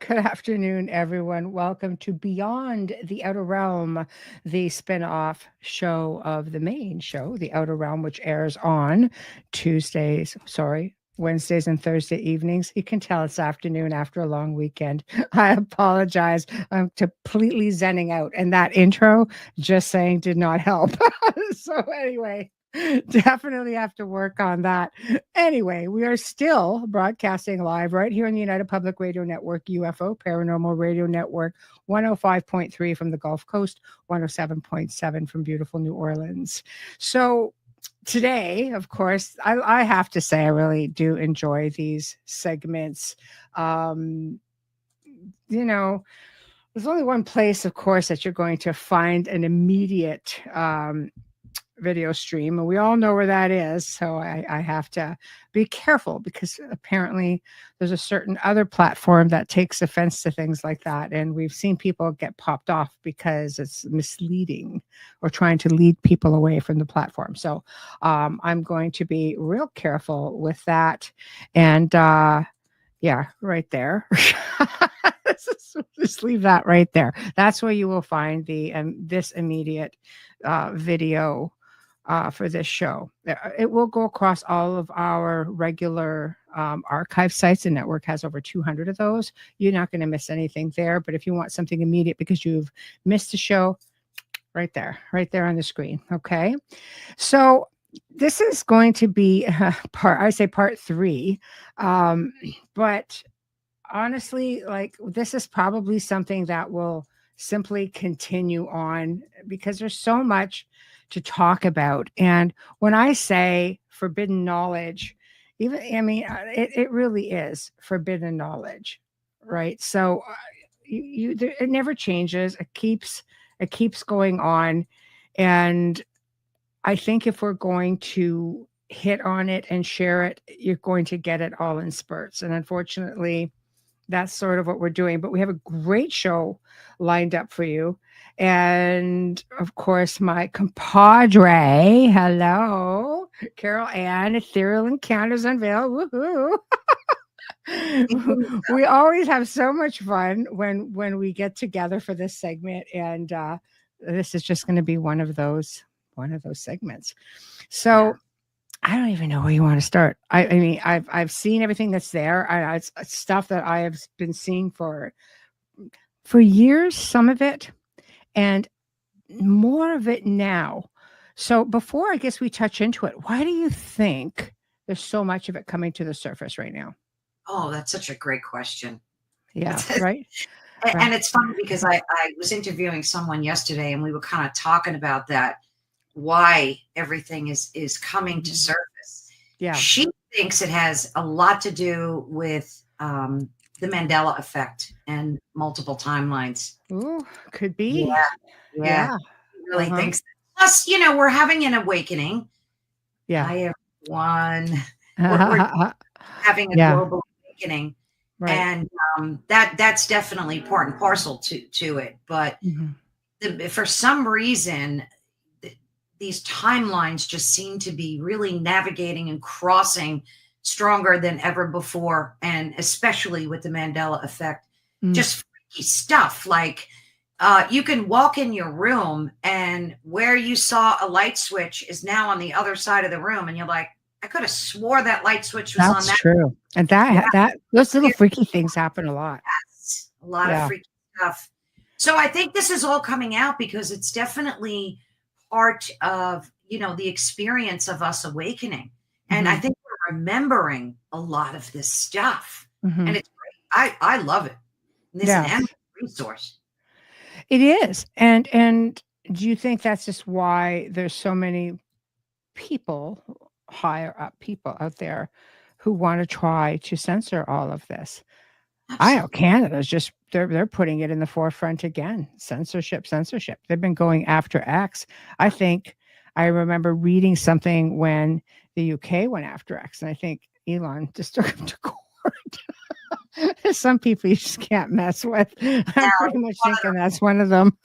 Good afternoon, everyone. Welcome to Beyond the Outer Realm, the spin-off show of the main show, The Outer Realm, which airs on Wednesdays and Thursday evenings. You can tell it's afternoon after a long weekend. I apologize. I'm completely zenning out. And that intro, just saying, did not help. So anyway, definitely have to work on that. Anyway, we are still broadcasting live right here on the United Public Radio Network, UFO Paranormal Radio Network, 105.3 from the Gulf Coast, 107.7 from beautiful New Orleans. So today, of course, I have to say I really do enjoy these segments. There's only one place, of course, that you're going to find an immediate video stream, and we all know where that is. So I have to be careful because apparently there's a certain other platform that takes offense to things like that, and we've seen people get popped off because it's misleading or trying to lead people away from the platform. So I'm going to be real careful with that. And yeah, right there. Just leave that right there. That's where you will find the this immediate video for this show. It will go across all of our regular archive sites. The network has over 200 of those. You're not going to miss anything there. But if you want something immediate because you've missed the show, right there on the screen. Okay. So this is going to be part 3. But honestly, like, this is probably something that will simply continue on because there's so much to talk about. And when I say forbidden knowledge, it really is forbidden knowledge, right? So it never changes. It keeps going on. And I think if we're going to hit on it and share it, you're going to get it all in spurts. And unfortunately, that's sort of what we're doing. But we have a great show lined up for you. And of course, my compadre, hello, Carolann, Ethereal Encounters Unveiled. Woohoo! We always have so much fun when we get together for this segment. And this is just going to be one of those segments. So I don't even know where you want to start. I mean, I've seen everything that's there. It's stuff that I have been seeing for years, some of it, and more of it now. So before I guess we touch into it, why do you think there's so much of it coming to the surface right now? Oh, that's such a great question. Yeah, right. And it's funny because I was interviewing someone yesterday and we were kind of talking about that. Why everything is coming to surface. Yeah. She thinks it has a lot to do with the Mandela effect and multiple timelines. Ooh, could be. Yeah. Really thinks. Plus, we're having an awakening. Yeah. Hi, everyone. We're having a global awakening. Right. And that's definitely part and parcel to it. But for some reason, these timelines just seem to be really navigating and crossing stronger than ever before. And especially with the Mandela effect, just freaky stuff. Like you can walk in your room and where you saw a light switch is now on the other side of the room. And you're like, I could have swore that light switch was on that. That's true. And that those little freaky things happen a lot. Yes, a lot of freaky stuff. So I think this is all coming out because it's definitely part of, the experience of us awakening. And I think we're remembering a lot of this stuff. And it's great. I love it. And this is an endless resource. It is. And do you think that's just why there's so many people, higher up people out there who want to try to censor all of this. Absolutely. I know Canada's just they're putting it in the forefront again. Censorship. They've been going after X. I think I remember reading something when the UK went after X, and I think Elon just took him to court. Some people you just can't mess with. I'm pretty much thinking that's one of them.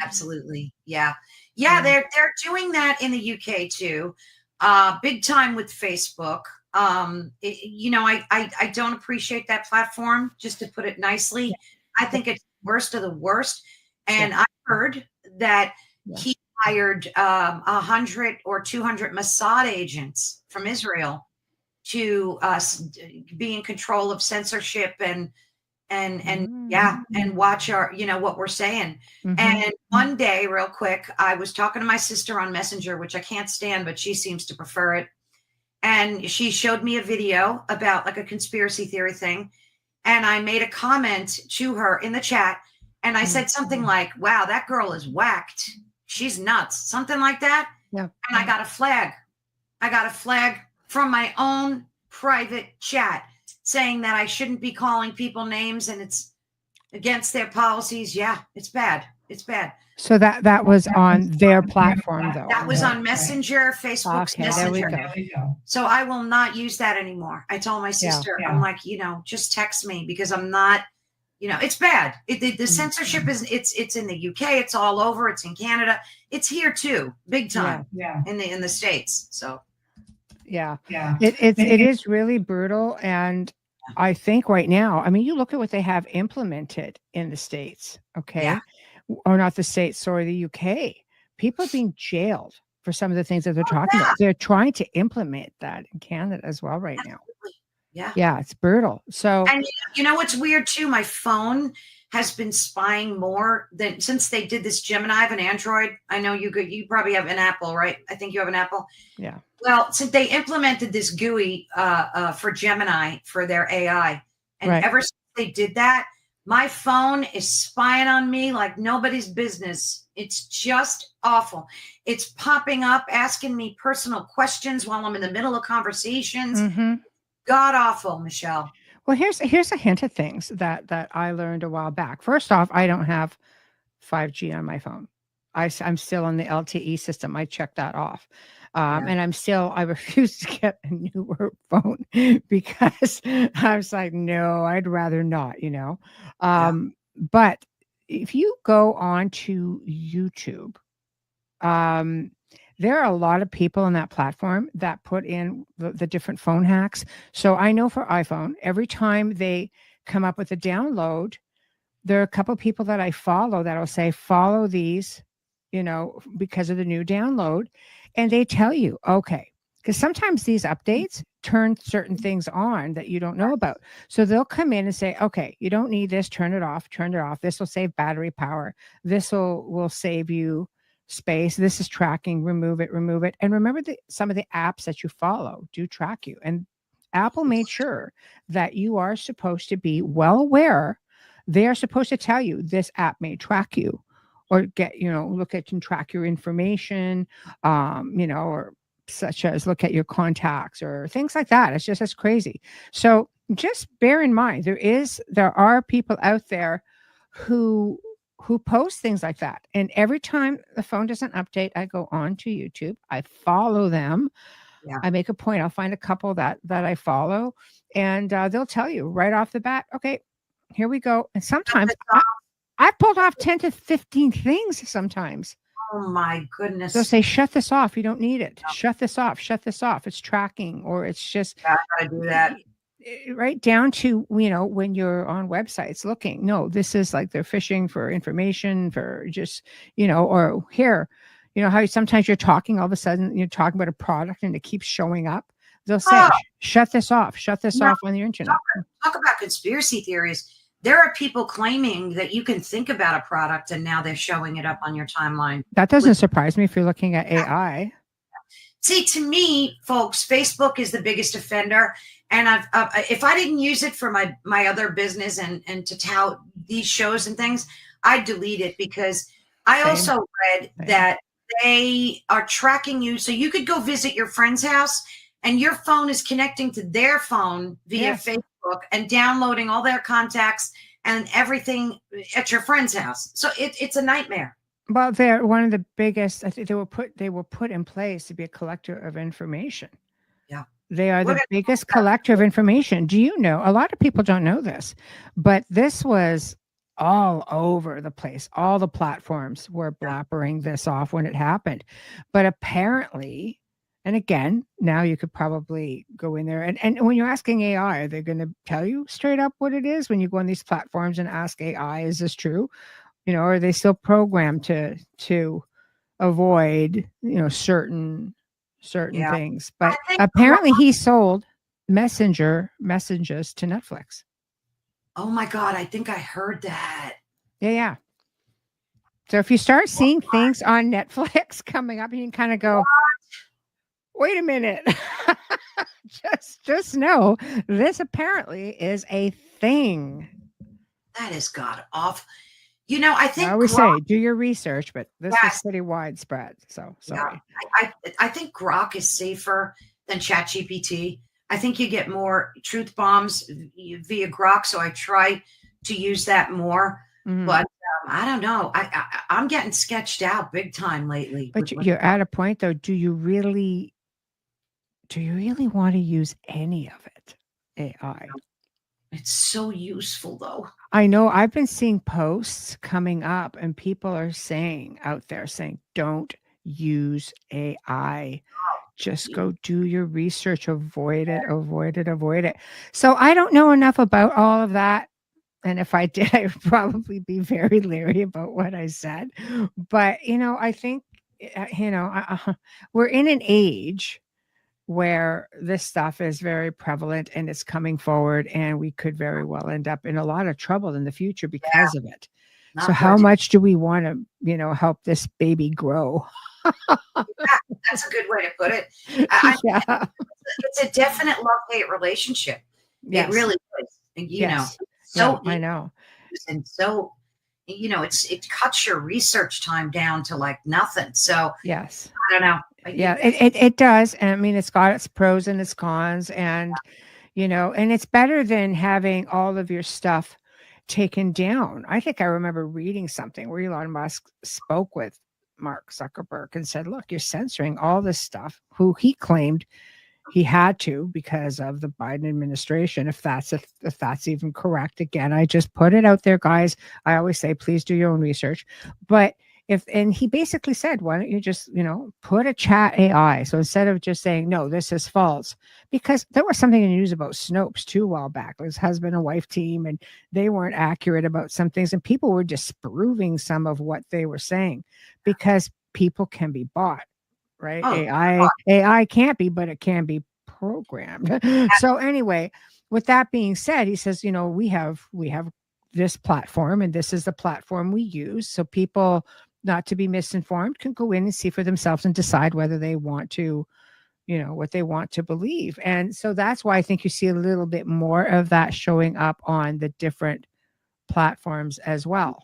Absolutely. Yeah. They're doing that in the UK too. Big time with Facebook. I don't appreciate that platform, just to put it nicely. I think it's the worst of the worst. And I heard that he hired 100 or 200 Mossad agents from Israel to be in control of censorship and watch our, what we're saying. And one day, real quick, I was talking to my sister on Messenger, which I can't stand, but she seems to prefer it. And she showed me a video about like a conspiracy theory thing. And I made a comment to her in the chat. And I said something like, wow, that girl is whacked. She's nuts. Something like that. Yeah. And I got a flag. From my own private chat saying that I shouldn't be calling people names and it's against their policies. Yeah, it's bad. So that was on their platform, though. That was on Messenger, Facebook's Messenger. There we go. So I will not use that anymore. I told my sister, I'm like, just text me because I'm not, it's bad. The censorship is, it's in the UK. It's all over. It's in Canada. It's here too, big time. In the States. So. Yeah. It is really brutal. And I think right now, I mean, you look at what they have implemented in the States, okay? Yeah. Or not the States, sorry, the UK. People are being jailed for some of the things that they're talking about. They're trying to implement that in Canada as well right now. Yeah, it's brutal. So, and you know what's weird too? My phone has been spying more than since they did this Gemini. I have an Android. I know you probably have an Apple, right? I think you have an Apple. Yeah. Well, since they implemented this GUI for Gemini for their AI, and ever since they did that, my phone is spying on me like nobody's business. It's just awful. It's popping up, asking me personal questions while I'm in the middle of conversations. God awful, Michelle. Well, here's a hint of things that I learned a while back. First off, I don't have 5G on my phone. I'm still on the LTE system. I checked that off. And I refuse to get a newer phone because I was like, no, I'd rather not, But if you go on to YouTube, there are a lot of people on that platform that put in the different phone hacks. So I know for iPhone, every time they come up with a download, there are a couple of people that I follow that'll say, follow these, because of the new download. And they tell you, okay, because sometimes these updates turn certain things on that you don't know about. So they'll come in and say, okay, you don't need this, turn it off. This will save battery power. This will save you space. This is tracking, remove it. And remember that some of the apps that you follow do track you. And Apple made sure that you are supposed to be well aware. They are supposed to tell you this app may track you or look at and track your information, or such as look at your contacts or things like that. It's crazy. So just bear in mind, there are people out there who post things like that. And every time the phone doesn't update, I go on to YouTube. I follow them. Yeah. I make a point. I'll find a couple that I follow, and they'll tell you right off the bat, okay, here we go. And sometimes I've pulled off 10 to 15 things sometimes. Oh my goodness. They'll say, shut this off. You don't need it. No. Shut this off. It's tracking, or it's just. I gotta do that. Right down to, when you're on websites looking, no, this is like they're fishing for information for just, or here, how sometimes you're talking, all of a sudden you're talking about a product and it keeps showing up. They'll say, shut this off on the internet. Talk about conspiracy theories. There are people claiming that you can think about a product and now they're showing it up on your timeline. That doesn't surprise me if you're looking at AI. See, to me, folks, Facebook is the biggest offender. And if I didn't use it for my other business and to tout these shows and things, I'd delete it because I also read that they are tracking you. So you could go visit your friend's house and your phone is connecting to their phone via Facebook and downloading all their contacts and everything at your friend's house. So it's a nightmare. Well, they're one of the biggest. I think they were put in place to be a collector of information. Yeah. They are the biggest collector of information. Do you know? A lot of people don't know this, but this was all over the place. All the platforms were blabbering this off when it happened. But apparently, and again, now you could probably go in there and when you're asking AI, they're going to tell you straight up what it is when you go on these platforms and ask AI, is this true? Or are they still programmed to avoid, certain things? But apparently he sold messages to Netflix. Oh my God, I think I heard that. Yeah. So if you start seeing things on Netflix coming up, you can kind of go, wait a minute. just know this apparently is a thing. That is god awful. I think I always say do your research, but this is pretty widespread. So sorry. Yeah, I think Grok is safer than ChatGPT. I think you get more truth bombs via Grok, so I try to use that more. Mm-hmm. But I don't know. I'm getting sketched out big time lately. But you're at a point, though. Do you really want to use any of it? AI. It's so useful, though. I know. I've been seeing posts coming up, and people are out there saying, "Don't use AI. Just go do your research. Avoid it." So I don't know enough about all of that. And if I did, I would probably be very leery about what I said. But, I think, we're in an age where this stuff is very prevalent and it's coming forward, and we could very well end up in a lot of trouble in the future because of it. So how much do we want to, help this baby grow? That's a good way to put it. It's a definite love-hate relationship. Yes. It really is. I know. And so, it cuts your research time down to like nothing. So yes, I don't know. Yeah, it does. And I mean, it's got its pros and its cons, and, and it's better than having all of your stuff taken down. I think I remember reading something where Elon Musk spoke with Mark Zuckerberg and said, look, you're censoring all this stuff, who he claimed he had to because of the Biden administration. If that's even correct. Again, I just put it out there, guys. I always say, please do your own research. But and he basically said, why don't you just, put a chat AI? So instead of just saying, no, this is false, because there was something in the news about Snopes too a while back. It was husband and wife team, and they weren't accurate about some things, and people were disproving some of what they were saying because people can be bought. Right. AI can't be, but it can be programmed. So anyway, with that being said, he says, we have this platform, and this is the platform we use. So people, not to be misinformed, can go in and see for themselves and decide whether they want to, what they want to believe. And so that's why I think you see a little bit more of that showing up on the different platforms as well.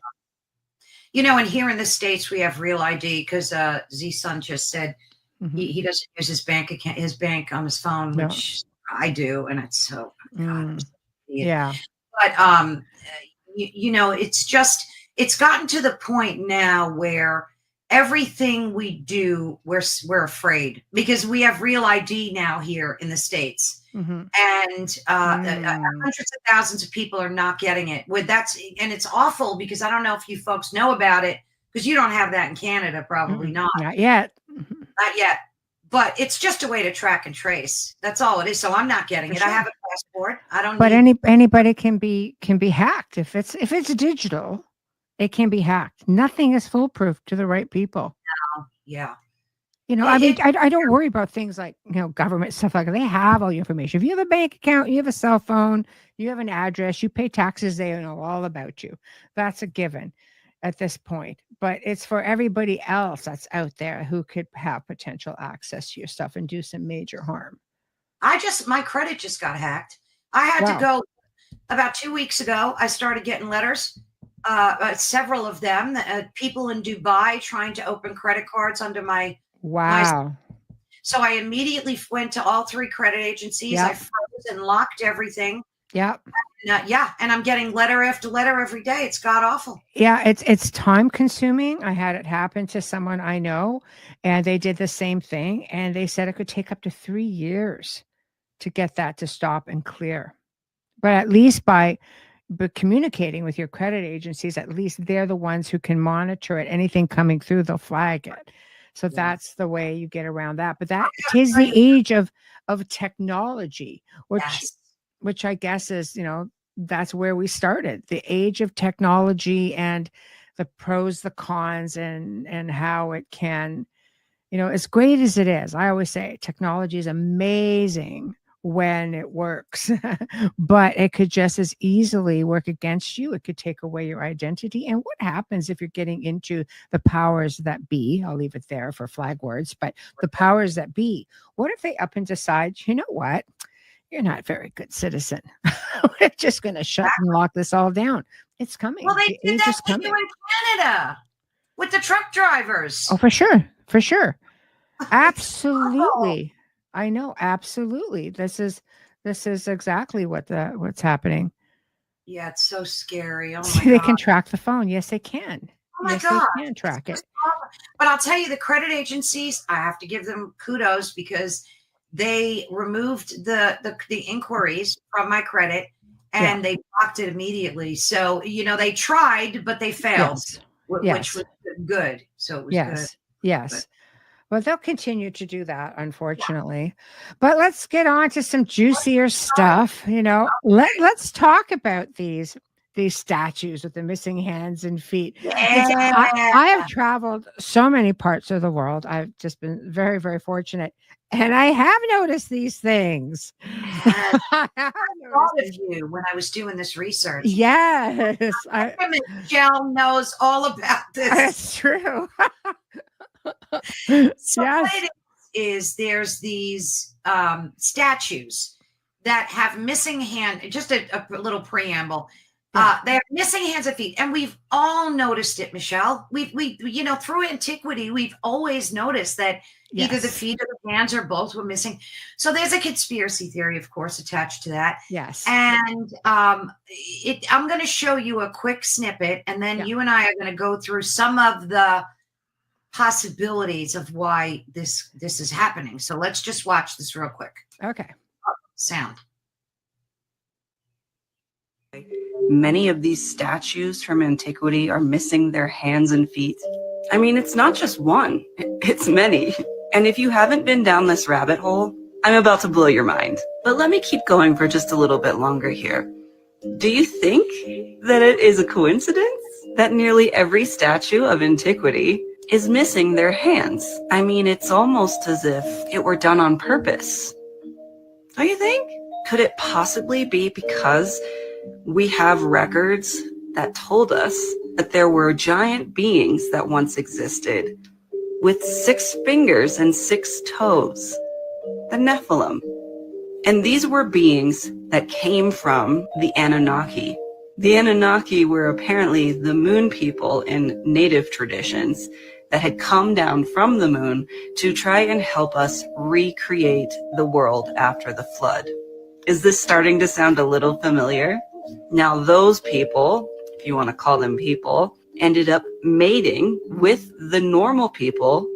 And here in the States, we have Real ID because Z-Sun just said he doesn't use his bank account, his bank on his phone, which I do. And it's so, yeah. But, it's gotten to the point now where everything we do, we're afraid, because we have Real ID now here in the States. And hundreds of thousands of people are not getting it. And it's awful, because I don't know if you folks know about it, because you don't have that in Canada, probably not. Not yet. Not yet. But it's just a way to track and trace. That's all it is. So I'm not getting it. Sure. I have a passport. I don't. But anybody can be hacked if it's digital. It can be hacked. Nothing is foolproof to the right people. No. Yeah. I don't worry about things like, government stuff like that. They have all your information. If you have a bank account, you have a cell phone, you have an address, you pay taxes, they know all about you. That's a given at this point. But it's for everybody else that's out there who could have potential access to your stuff and do some major harm. My credit just got hacked. I had to go about 2 weeks ago. I started getting letters. Several of them, people in Dubai trying to open credit cards under my. Wow. So I immediately went to all 3 credit agencies. Yep. I froze and locked everything. Yep. And I'm getting letter after letter every day. It's god awful. Yeah, it's time consuming. I had it happen to someone I know, and they did the same thing, and they said it could take up to 3 years to get that to stop and clear. But at least by communicating with your credit agencies, at least they're the ones who can monitor it. Anything coming through, they'll flag it. So that's the way you get around that. But that is the age of technology, which I guess is, that's where we started. The age of technology and the pros, the cons, and how it can, as great as it is. I always say technology is amazing when it works, but it could just as easily work against you. It could take away your identity. And what happens if you're getting into the powers that be? I'll leave it there for flag words, but the powers that be, what if they up and decide, you know what? You're not a very good citizen. We're just going to shut and lock this all down. It's coming. Well, they did that to you in Canada with the truck drivers. Oh, for sure. For sure. Absolutely. I know, absolutely. This is exactly what's happening. Yeah, it's so scary. Oh my God. They can track the phone. Yes, they can. Oh my God. They can track it. But I'll tell you, the credit agencies, I have to give them kudos because they removed the inquiries from my credit and they blocked it immediately. So, they tried, but they failed, which was good. So it was good. Yes. Well, they'll continue to do that, unfortunately. But let's get on to some juicier stuff. Let's talk about these statues with the missing hands and feet. I have traveled so many parts of the world. I've just been very, very fortunate. And I have noticed these things. I thought of you when I was doing this research. Yes. Michelle knows all about this. That's true. So what it is there's these statues that have missing hand. Just a little preamble. They have missing hands and feet, and we've all noticed it, Michelle. We through antiquity, we've always noticed that either the feet or the hands or both were missing. So there's a conspiracy theory, of course, attached to that. Yes. And I'm going to show you a quick snippet, and then you and I are going to go through some of the possibilities of why this is happening. So let's just watch this real quick. Okay. Sound. Many of these statues from antiquity are missing their hands and feet. I mean, it's not just one, it's many. And if you haven't been down this rabbit hole, I'm about to blow your mind. But let me keep going for just a little bit longer here. Do you think that it is a coincidence that nearly every statue of antiquity is missing their hands? I mean, it's almost as if it were done on purpose. Don't you think? Could it possibly be because we have records that told us that there were giant beings that once existed with 6 fingers and 6 toes, the Nephilim. And these were beings that came from the Anunnaki. The Anunnaki were apparently the moon people in native traditions that had come down from the moon to try and help us recreate the world after the flood. Is this starting to sound a little familiar? Now, those people, if you want to call them people, ended up mating with the normal people,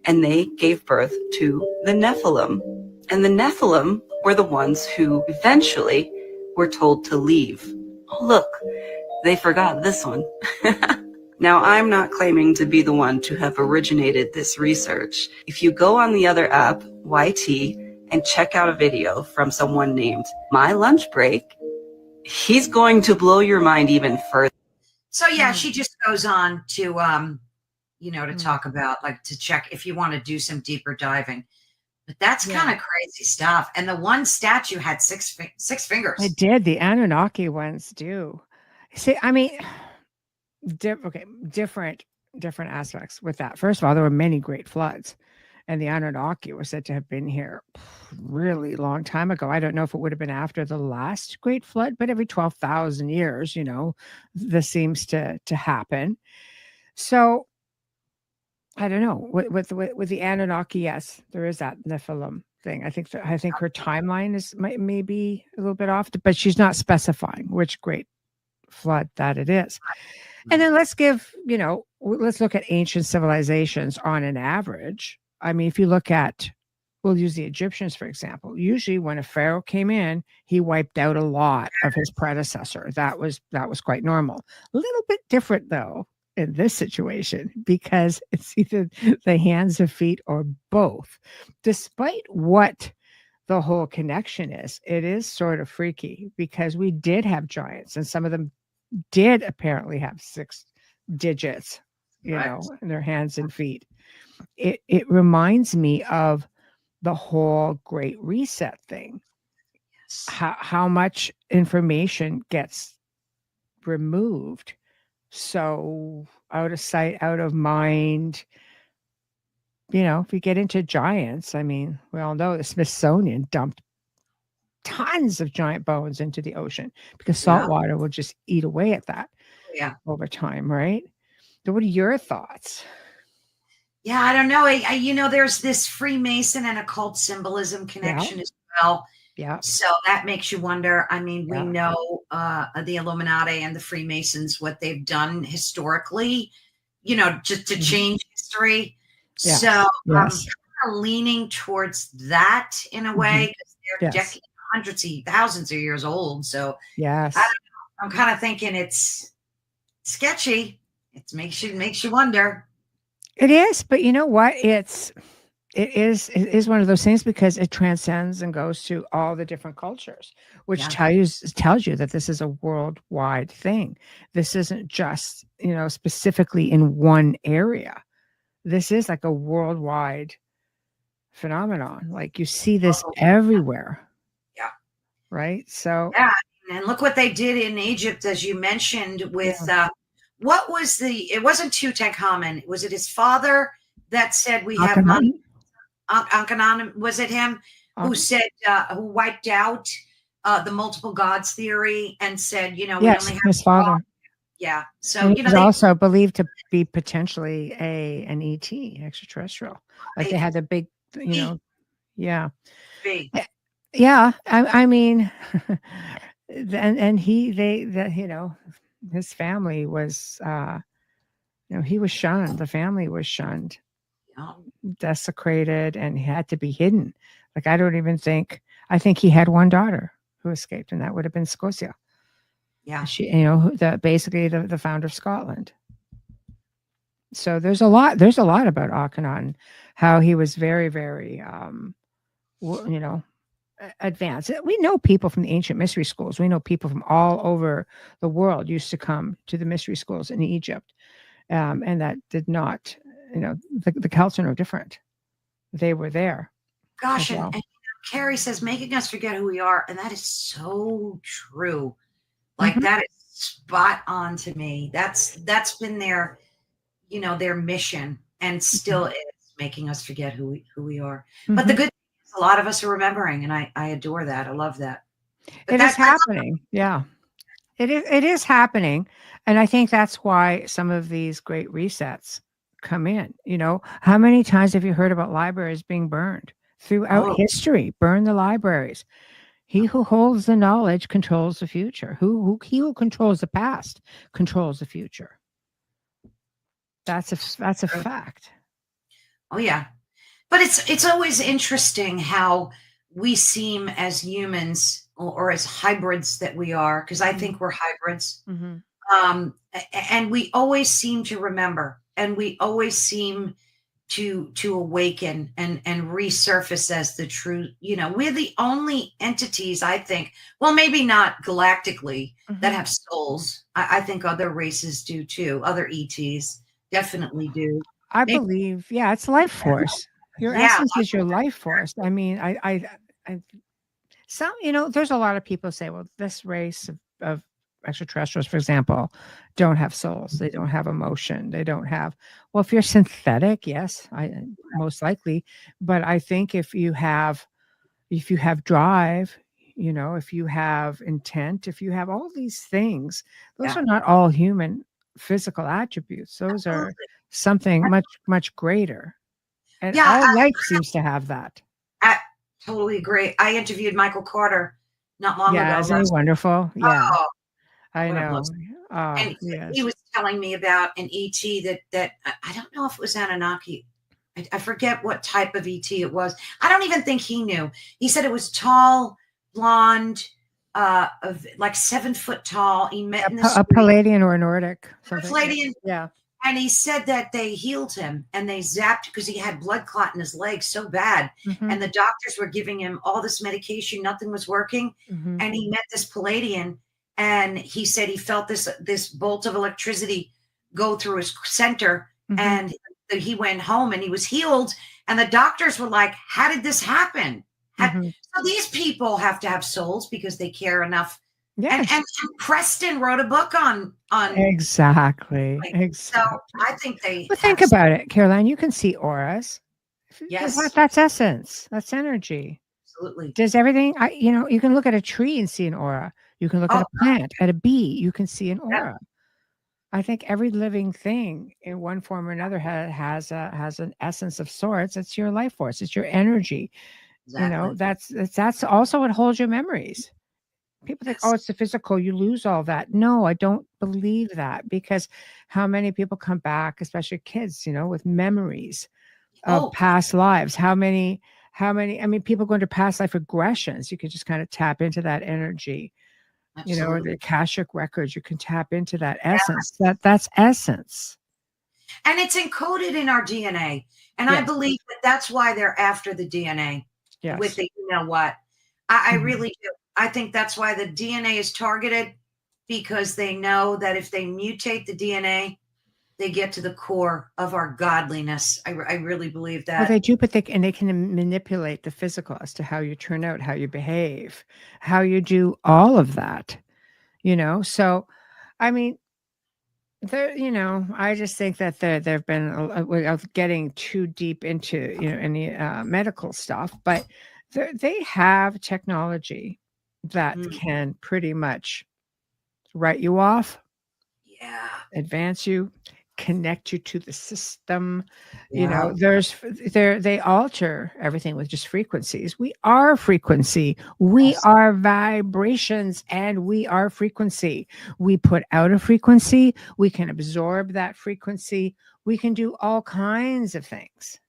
and they gave birth to the Nephilim. And the Nephilim were the ones who eventually were told to leave. Oh, look, they forgot this one. Now, I'm not claiming to be the one to have originated this research. If you go on the other app, YT, and check out a video from someone named My Lunch Break, he's going to blow your mind even further. So yeah, she just goes on to, to talk about, like, to check if you want to do some deeper diving. But that's kind of crazy stuff. And the one statue had six fingers. It did. The Anunnaki ones do. See, I mean, different aspects with that. First of all, there were many great floods. And the Anunnaki were said to have been here really long time ago. I don't know if it would have been after the last great flood, but every 12,000 years, this seems to happen. So I don't know, with the Anunnaki, yes, there is that Nephilim thing. I think her timeline is may be a little bit off, but she's not specifying which great flood that it is. And then let's let's look at ancient civilizations on an average. I mean, if you look at, we'll use the Egyptians, for example. Usually when a pharaoh came in, he wiped out a lot of his predecessor. That was quite normal. A little bit different, though, in this situation, because it's either the hands or feet or both. Despite what the whole connection is, it is sort of freaky, because we did have giants, and some of them did apparently have 6 digits, Right. in their hands and feet. It reminds me of the whole Great Reset thing. Yes. How much information gets removed, so out of sight, out of mind. If you get into giants, I mean, we all know the Smithsonian dumped tons of giant bones into the ocean, because salt water will just eat away at that over time, right? So what are your thoughts? Yeah, I don't know. There's this Freemason and occult symbolism connection as well. Yeah. So that makes you wonder. I mean, we know the Illuminati and the Freemasons, what they've done historically, just to change history. Yeah. So I'm kind of leaning towards that in a way, because they're decades, hundreds of thousands of years old. So yes, I'm kind of thinking it's sketchy. It makes you wonder. It is, but you know what? It is one of those things, because it transcends and goes to all the different cultures, which tells you that this is a worldwide thing. This isn't just, specifically in one area. This is like a worldwide phenomenon. Like, you see this everywhere. Yeah. Right. So and look what they did in Egypt, as you mentioned, with what was it wasn't Tutankhamun. Was it his father that said we have money? Akhenaten, was it him who said, who wiped out the multiple gods theory and said, we only have his father. God. Yeah. So, and he's also believed to be potentially an ET, extraterrestrial. Like, they had the big, yeah. Big. Yeah. I mean, and his family was, he was shunned. The family was shunned, desecrated, and he had to be hidden. Like, I think he had one daughter who escaped, and that would have been Scotia. Yeah. She, basically the founder of Scotland. So there's a lot about Akhenaten, how he was very, very, advanced. We know people from the ancient mystery schools. We know people from all over the world used to come to the mystery schools in Egypt. And that did not, the Celts are no different. They were there. Gosh, and Carrie says, making us forget who we are. And that is so true. Like, that is spot on to me. That's been their mission, and still is making us forget who we are. But the good thing is, a lot of us are remembering, and I adore that. I love that. But it is happening. Yeah. It is happening. And I think that's why some of these great resets come in. How many times have you heard about libraries being burned throughout history? Burn the libraries. He who holds the knowledge controls the future. He who controls the past controls the future. That's a fact. Oh yeah. But it's always interesting how we seem as humans, or as hybrids that we are, because I think we're hybrids. And we always seem to remember, and we always seem to awaken and resurface as the true, we're the only entities, I think, well, maybe not galactically, that have souls. I think other races do too. Other ETs definitely do. I believe, it's life force. Your essence is your life force. I mean, there's a lot of people say, well, this race of extraterrestrials, for example, don't have souls. They don't have emotion. They don't have, well, if you're synthetic, yes, most likely. But I think if you have drive, if you have intent, if you have all these things, those are not all human physical attributes. Those are something much, much greater. And Yeah, all life seems to have that. I totally agree. I interviewed Michael Carter not long Yeah, ago. isn't he wonderful? Yeah, Oh, I what a know. bliss. Oh, And he yes. was telling me about an ET that I don't know if it was Anunnaki. I forget what type of ET it was. I don't even think he knew. He said it was tall, blonde, of like 7 foot tall. He met in the A street. Palladian or a Nordic, something. Palladian. Yeah. And he said that they healed him and they zapped because he had blood clot in his leg so bad. Mm-hmm. And the doctors were giving him all this medication, nothing was working. Mm-hmm. And he met this Palladian and he said he felt this bolt of electricity go through his center. Mm-hmm. And he went home and he was healed. And the doctors were like, how did this happen? Mm-hmm. So these people have to have souls because they care enough. Yes. And Preston wrote a book on Exactly. So I think they. But think about it, Carolann. You can see auras. Yes. That's essence. That's energy. Absolutely. Does everything? You can look at a tree and see an aura. You can look at a plant, at a bee. You can see an aura. Yeah. I think every living thing, in one form or another, has an essence of sorts. It's your life force. It's your energy. Exactly. That's also what holds your memories. People think, oh, it's the physical. You lose all that. No, I don't believe that, because how many people come back, especially kids, with memories of past lives? How many, people go into past life regressions. You can just kind of tap into that energy, or the Akashic records. You can tap into that essence. That's essence. And it's encoded in our DNA. And I believe that's why they're after the DNA with the, what? I really do. I think that's why the DNA is targeted, because they know that if they mutate the DNA, they get to the core of our godliness. I really believe that. Well, they do, but they can manipulate the physical as to how you turn out, how you behave, how you do all of that, So, I just think that there've been without getting too deep into any medical stuff, but they have technology that can pretty much write you off, advance you, connect you to the system. They alter everything with just frequencies. We are frequency. We are vibrations, and we are frequency. We put out a frequency. We can absorb that frequency. We can do all kinds of things.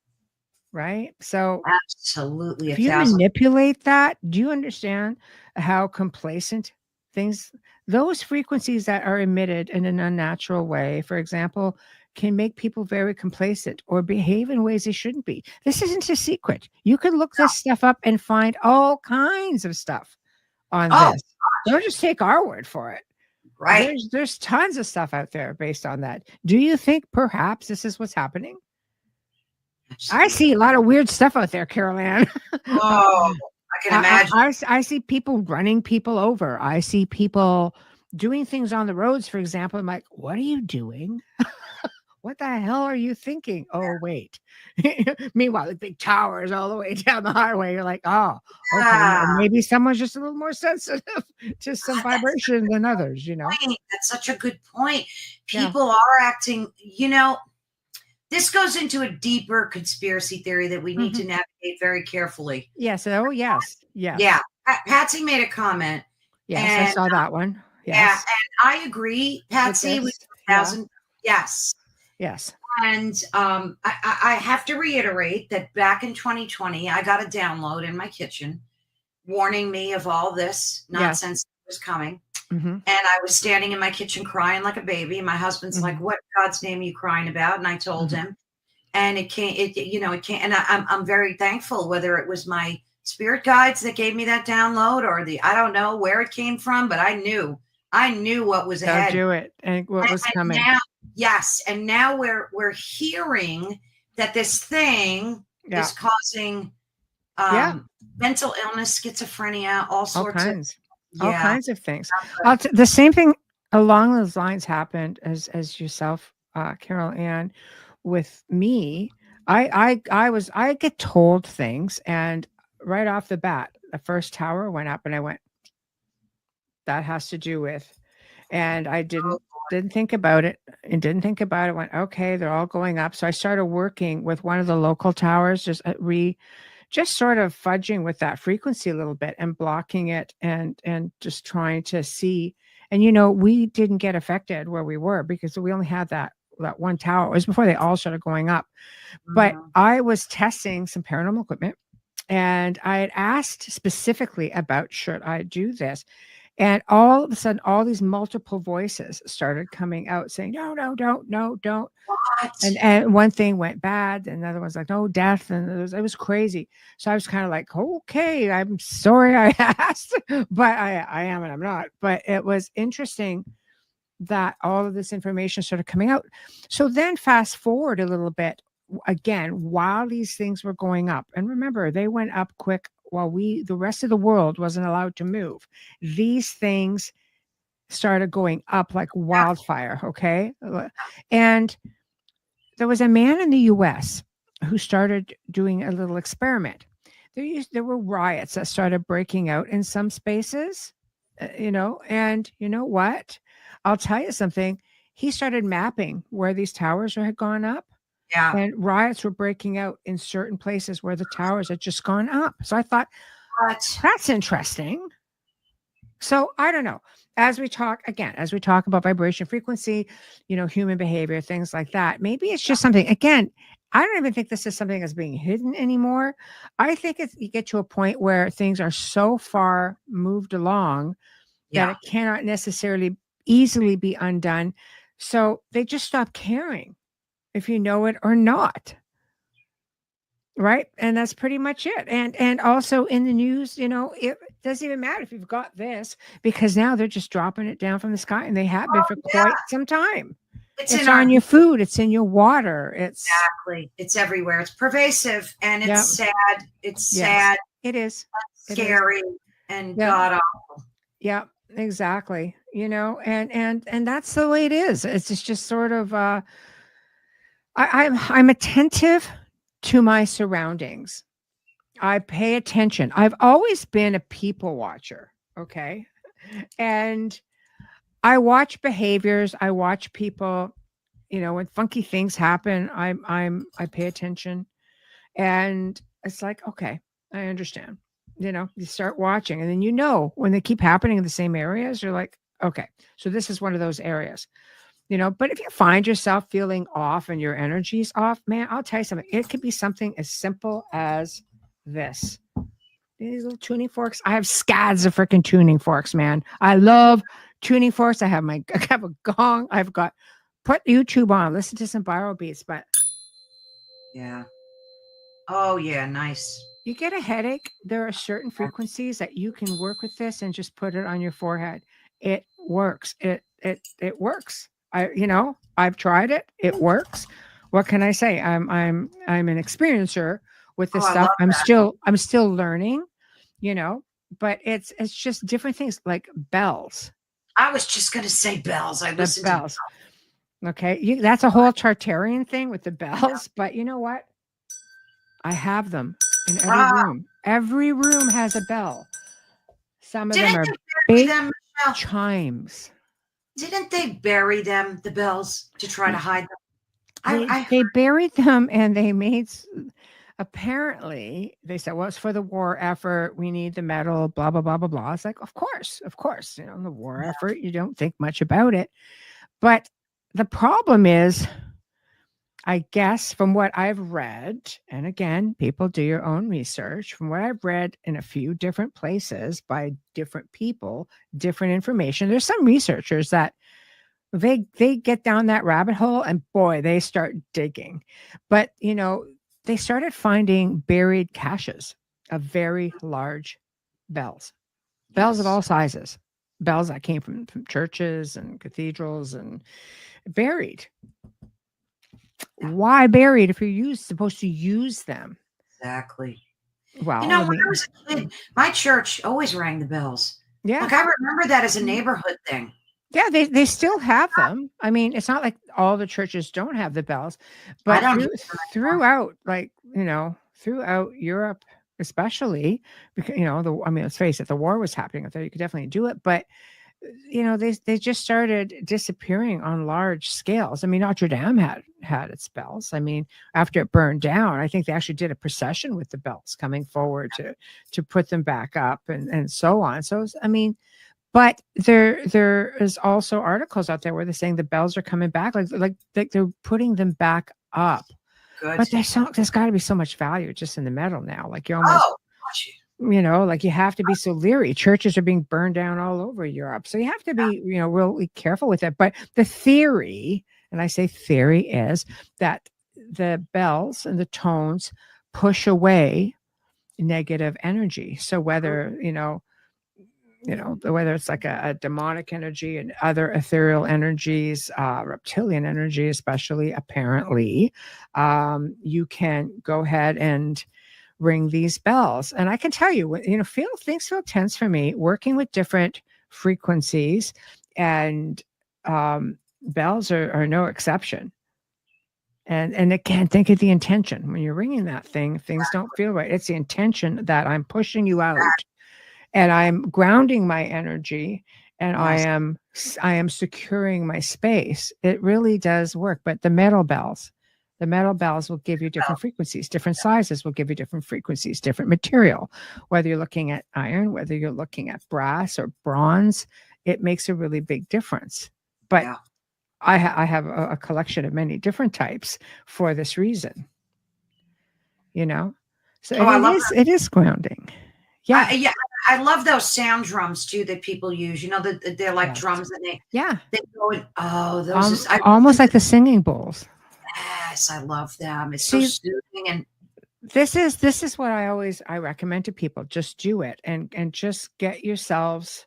Right? So absolutely, if you manipulate that, do you understand how complacent those frequencies that are emitted in an unnatural way, for example, can make people very complacent or behave in ways they shouldn't be? This isn't a secret. You can look this stuff up and find all kinds of stuff on this. Don't just take our word for it. Right. There's tons of stuff out there based on that. Do you think perhaps this is what's happening? Absolutely. I see a lot of weird stuff out there, Carolann. I can imagine. I see people running people over. I see people doing things on the roads, for example. I'm like, what are you doing? What the hell are you thinking? Oh, wait. Meanwhile, the big towers all the way down the highway. You're like, oh, okay. Maybe someone's just a little more sensitive to some vibration than others, That's such a good point. People are acting, this goes into a deeper conspiracy theory that we need to navigate very carefully. Yes. Oh, yes. Yes. Yeah. Patsy made a comment. Yes, I saw that one. Yes. Yeah. And I agree, Patsy, with 2000. Yes. Yes. And I have to reiterate that back in 2020, I got a download in my kitchen warning me of all this nonsense that was coming. And I was standing in my kitchen crying like a baby. My husband's like, what God's name are you crying about? And I told him, and it can't, and I'm very thankful, whether it was my spirit guides that gave me that download or I don't know where it came from, but I knew what was ahead. Do it. And what was coming. And now we're hearing that this thing is causing mental illness, schizophrenia, all sorts of things. The same thing along those lines happened as yourself, Carolann, with me. I get told things, and right off the bat, the first tower went up, and I went, that has to do with And I didn't think about it and didn't think about it. Went, okay, they're all going up. So I started working with one of the local towers, just sort of fudging with that frequency a little bit and blocking it and just trying to see. And we didn't get affected where we were because we only had that one tower. It was before they all started going up. But I was testing some paranormal equipment, and I had asked specifically about, should I do this? And all of a sudden, all these multiple voices started coming out saying, no, don't. What? And one thing went bad, and another one's like, no, death. And it was crazy. So I was kind of like, okay, I'm sorry I asked, but I am and I'm not. But it was interesting that all of this information started coming out. So then fast forward a little bit, again, while these things were going up, and remember, they went up quick while the rest of the world wasn't allowed to move. These things started going up like wildfire. Okay. And there was a man in the US who started doing a little experiment. There were riots that started breaking out in some spaces, and you know what? I'll tell you something. He started mapping where these towers had gone up. Yeah. And riots were breaking out in certain places where the towers had just gone up. So I thought, that's interesting. So I don't know. As we talk about vibration, frequency, human behavior, things like that, maybe it's just something, again, I don't even think this is something that's being hidden anymore. I think you get to a point where things are so far moved along that it cannot necessarily easily be undone. So they just stop caring if you know it or not. Right. And that's pretty much it. And also in the news, it doesn't even matter if you've got this, because now they're just dropping it down from the sky, and they have been for quite some time. It's on your food. It's in your water. Exactly. It's everywhere. It's pervasive, and it's sad. It's sad. It is. Scary and god awful. Yeah, exactly. And that's the way it is. It's just sort of, I'm attentive to my surroundings. I pay attention. I've always been a people watcher. Okay. And I watch behaviors. I watch people, when funky things happen, I pay attention, and it's like, okay, I understand. You start watching, and then, when they keep happening in the same areas, you're like, okay, so this is one of those areas. But if you find yourself feeling off and your energy's off, man, I'll tell you something. It could be something as simple as this. These little tuning forks. I have scads of freaking tuning forks, man. I love tuning forks. I have a gong. Put YouTube on, listen to some viral beats, but yeah. Oh yeah, nice. You get a headache. There are certain frequencies that you can work with this and just put it on your forehead. It works. It works. I've tried it. It works. What can I say? I'm an experiencer with this stuff. I'm still learning, but it's just different things like bells. I was just going to say bells. I listened to bells. Okay. That's a whole Tartarian thing with the bells, but you know what? I have them in every room. Every room has a bell. Some of them are big chimes. Didn't they bury them, the bells, to try to hide them? They buried them, and they made, apparently, they said, well, it's for the war effort. We need the metal, blah, blah, blah, blah, blah. It's like, of course. The war effort, you don't think much about it. But the problem is, I guess, from what I've read, and again, people do your own research, from what I've read in a few different places by different people, different information, there's some researchers that they get down that rabbit hole, and boy, they start digging. But, they started finding buried caches of very large bells of all sizes, bells that came from churches and cathedrals and buried. Why buried if you're supposed to use them? Exactly. Well, when I was a kid, my church always rang the bells. Yeah. Like I remember that as a neighborhood thing. Yeah, they still have them. I mean, it's not like all the churches don't have the bells, but throughout, throughout Europe, especially, because let's face it, the war was happening. I thought you could definitely do it, but they just started disappearing on large scales. I mean, Notre Dame had its bells. I mean, after it burned down, I think they actually did a procession with the bells coming forward to put them back up and so on. So I mean, but there is also articles out there where they're saying the bells are coming back, like they're putting them back up. Good. But there's got to be so much value just in the metal now. Like you almost, like you have to be so leery. Churches are being burned down all over Europe, so you have to be really careful with it. But the theory, and I say theory, is that the bells and the tones push away negative energy. So whether whether it's like a demonic energy and other ethereal energies, reptilian energy, especially, apparently, you can go ahead and ring these bells. And I can tell you, things feel tense for me working with different frequencies, and bells are no exception. And again, think of the intention. When you're ringing that thing, things don't feel right. It's the intention that I'm pushing you out. And I'm grounding my energy, and nice. I am securing my space. It really does work. But the metal bells will give you different frequencies. Different sizes will give you different frequencies, different material. Whether you're looking at iron, whether you're looking at brass or bronze, it makes a really big difference. But I have a collection of many different types for this reason. So it is grounding. Yeah. I love those sound drums too that people use. They're like drums, and they go in. Oh, those almost like the singing bowls. Yes, I love them. It's so soothing. And this is what I recommend to people. Just do it and just get yourselves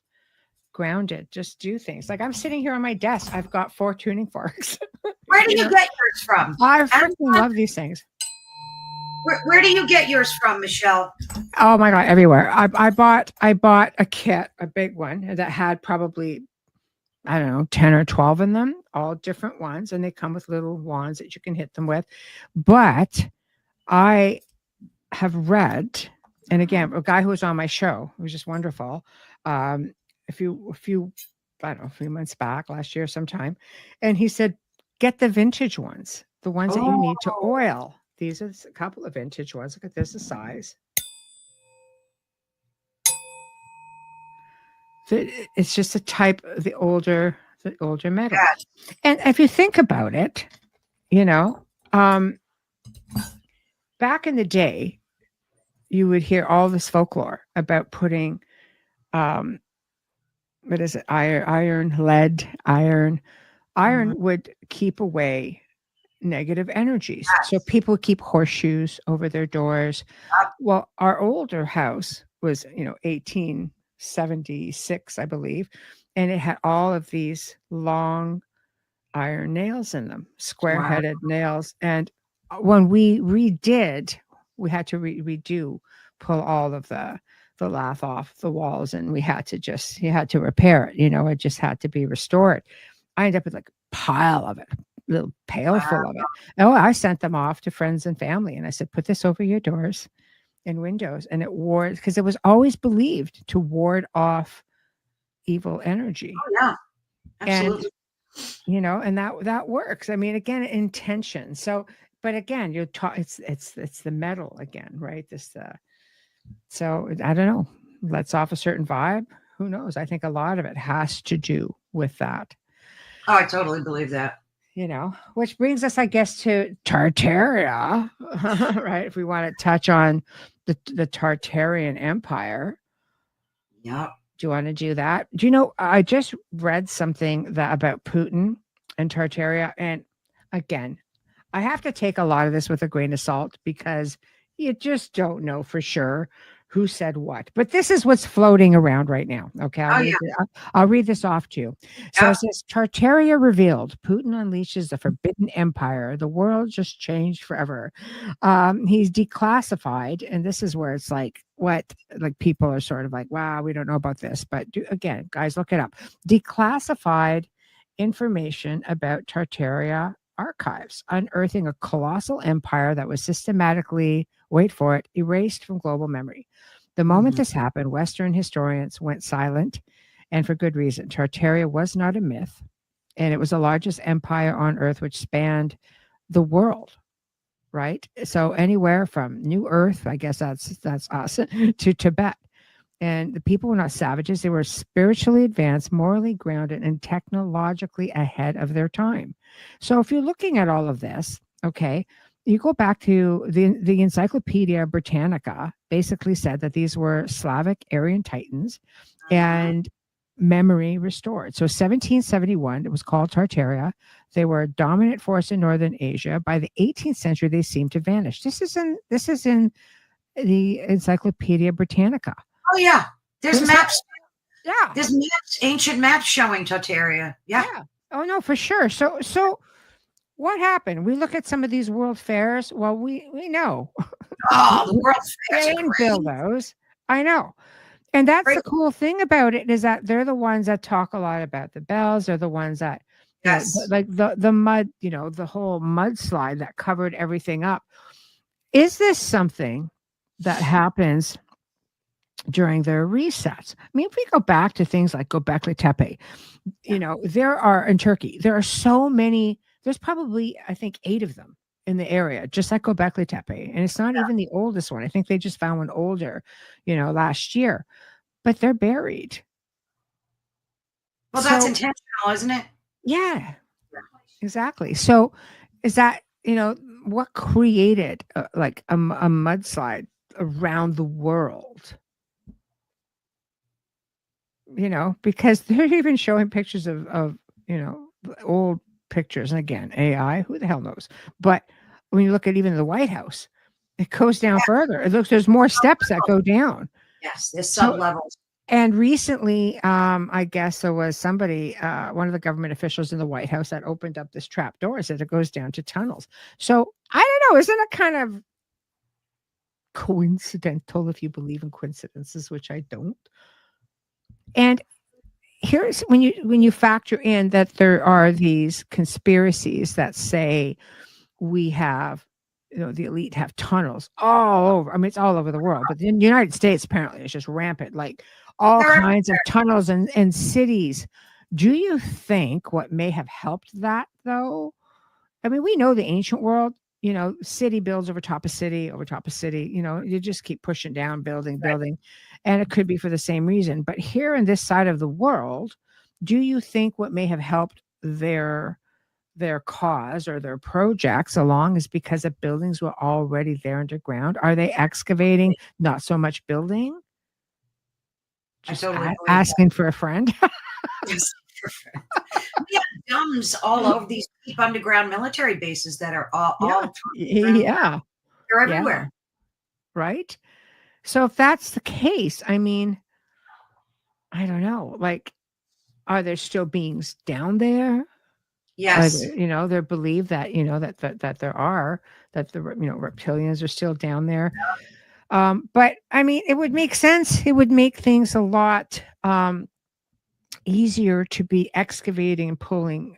grounded. Just do things. Like I'm sitting here on my desk. I've got 4 tuning forks. Where do you get yours from? I freaking love these things. Where do you get yours from, Michelle? Oh my God, everywhere. I bought a kit, a big one that had probably, I don't know, 10 or 12 in them, all different ones. And they come with little wands that you can hit them with. But I have read, and again, a guy who was on my show, it was just wonderful. A few months back, last year sometime. And he said, get the vintage ones, the ones that you need to oil. These are a couple of vintage ones. Look at this, the size. It's just a type of the older metal. Yes. And if you think about it, back in the day, you would hear all this folklore about putting, what is it? Iron, lead, iron. Iron would keep away negative energies. Yes. So people keep horseshoes over their doors. Well, our older house was, 1876, I believe, and it had all of these long iron nails in them, square-headed nails. And when we redid, we had to pull all of the lath off the walls, and you had to repair it. It just had to be restored. I ended up with like a pile of it. Little pail full of it. Oh, I sent them off to friends and family, and I said, put this over your doors and windows. And because it was always believed to ward off evil energy. Oh yeah, absolutely. And and that works. I mean, again, intention. So, but again, you're taught it's the metal again, right? So I don't know. Lets off a certain vibe. Who knows? I think a lot of it has to do with that. Oh, I totally believe that. Which brings us, I guess, to Tartaria, right? If we want to touch on the Tartarian Empire. Yeah. Do you want to do that? Do you know, I just read something about Putin and Tartaria. And again, I have to take a lot of this with a grain of salt because you just don't know for sure who said what. But this is what's floating around right now. Okay. I'll read this off to you. So it says, Tartaria revealed. Putin unleashes the forbidden empire. The world just changed forever. He's declassified. And this is where it's like, people are sort of like, wow, we don't know about this. But again, guys, look it up. Declassified information about Tartaria archives, unearthing a colossal empire that was systematically, wait for it, erased from global memory. The moment this happened, Western historians went silent and for good reason. Tartaria was not a myth, and it was the largest empire on Earth, which spanned the world. Right, so anywhere from New Earth, I guess that's us, to Tibet. And the people were not savages; they were spiritually advanced, morally grounded, and technologically ahead of their time. So, if you're looking at all of this, okay, you go back to the Encyclopedia Britannica. Basically, said that these were Slavic Aryan Titans, and memory restored. So 1771, it was called Tartaria. They were a dominant force in Northern Asia. By the 18th century, they seemed to vanish. This is in the Encyclopedia Britannica. Oh yeah, there's maps. Yeah, there's maps, ancient maps showing Tartaria. Yeah. Oh no, for sure. So what happened? We look at some of these world fairs. Well, we know. Oh, the world fairs. They didn't build those. I know. And that's the cool thing about it, is that they're the ones that talk a lot about the bells. They're the ones that, like the mud, the whole mudslide that covered everything up. Is this something that happens during their resets? I mean, if we go back to things like Göbekli Tepe, there are in Turkey, there are so many, there's probably, I think, 8 of them in the area, just like Göbekli Tepe. And it's not even the oldest one. I think they just found one older, last year, but they're buried. Well, that's intentional, isn't it? Yeah, exactly. So is that, what created like a mudslide around the world? Because they're even showing pictures of old pictures. And again, AI, who the hell knows? But when you look at even the White House, it goes down further. It looks, there's more steps that go down. Yes, there's sub levels. And recently, I guess there was somebody, one of the government officials in the White House, that opened up this trap door, said it goes down to tunnels. So I don't know, isn't it kind of coincidental, if you believe in coincidences, which I don't? And here's when you factor in that there are these conspiracies that say we have, the elite have tunnels all over. I mean, it's all over the world, but in the United States, apparently, it's just rampant, like all kinds of tunnels and cities. Do you think what may have helped that, though? I mean, we know the ancient world, city builds over top of city, you just keep pushing down, building. And it could be for the same reason. But here in this side of the world, do you think what may have helped their cause or their projects along is because the buildings were already there underground? Are they excavating, not so much building? Just asking for a friend. Yes, we have domes all over these deep underground military bases that are all yeah, they're everywhere. Right. So if that's the case, I mean, I don't know. Like, are there still beings down there? Yes. They're believed that, that there are, that the, reptilians are still down there. But I mean, it would make sense. It would make things a lot easier to be excavating and pulling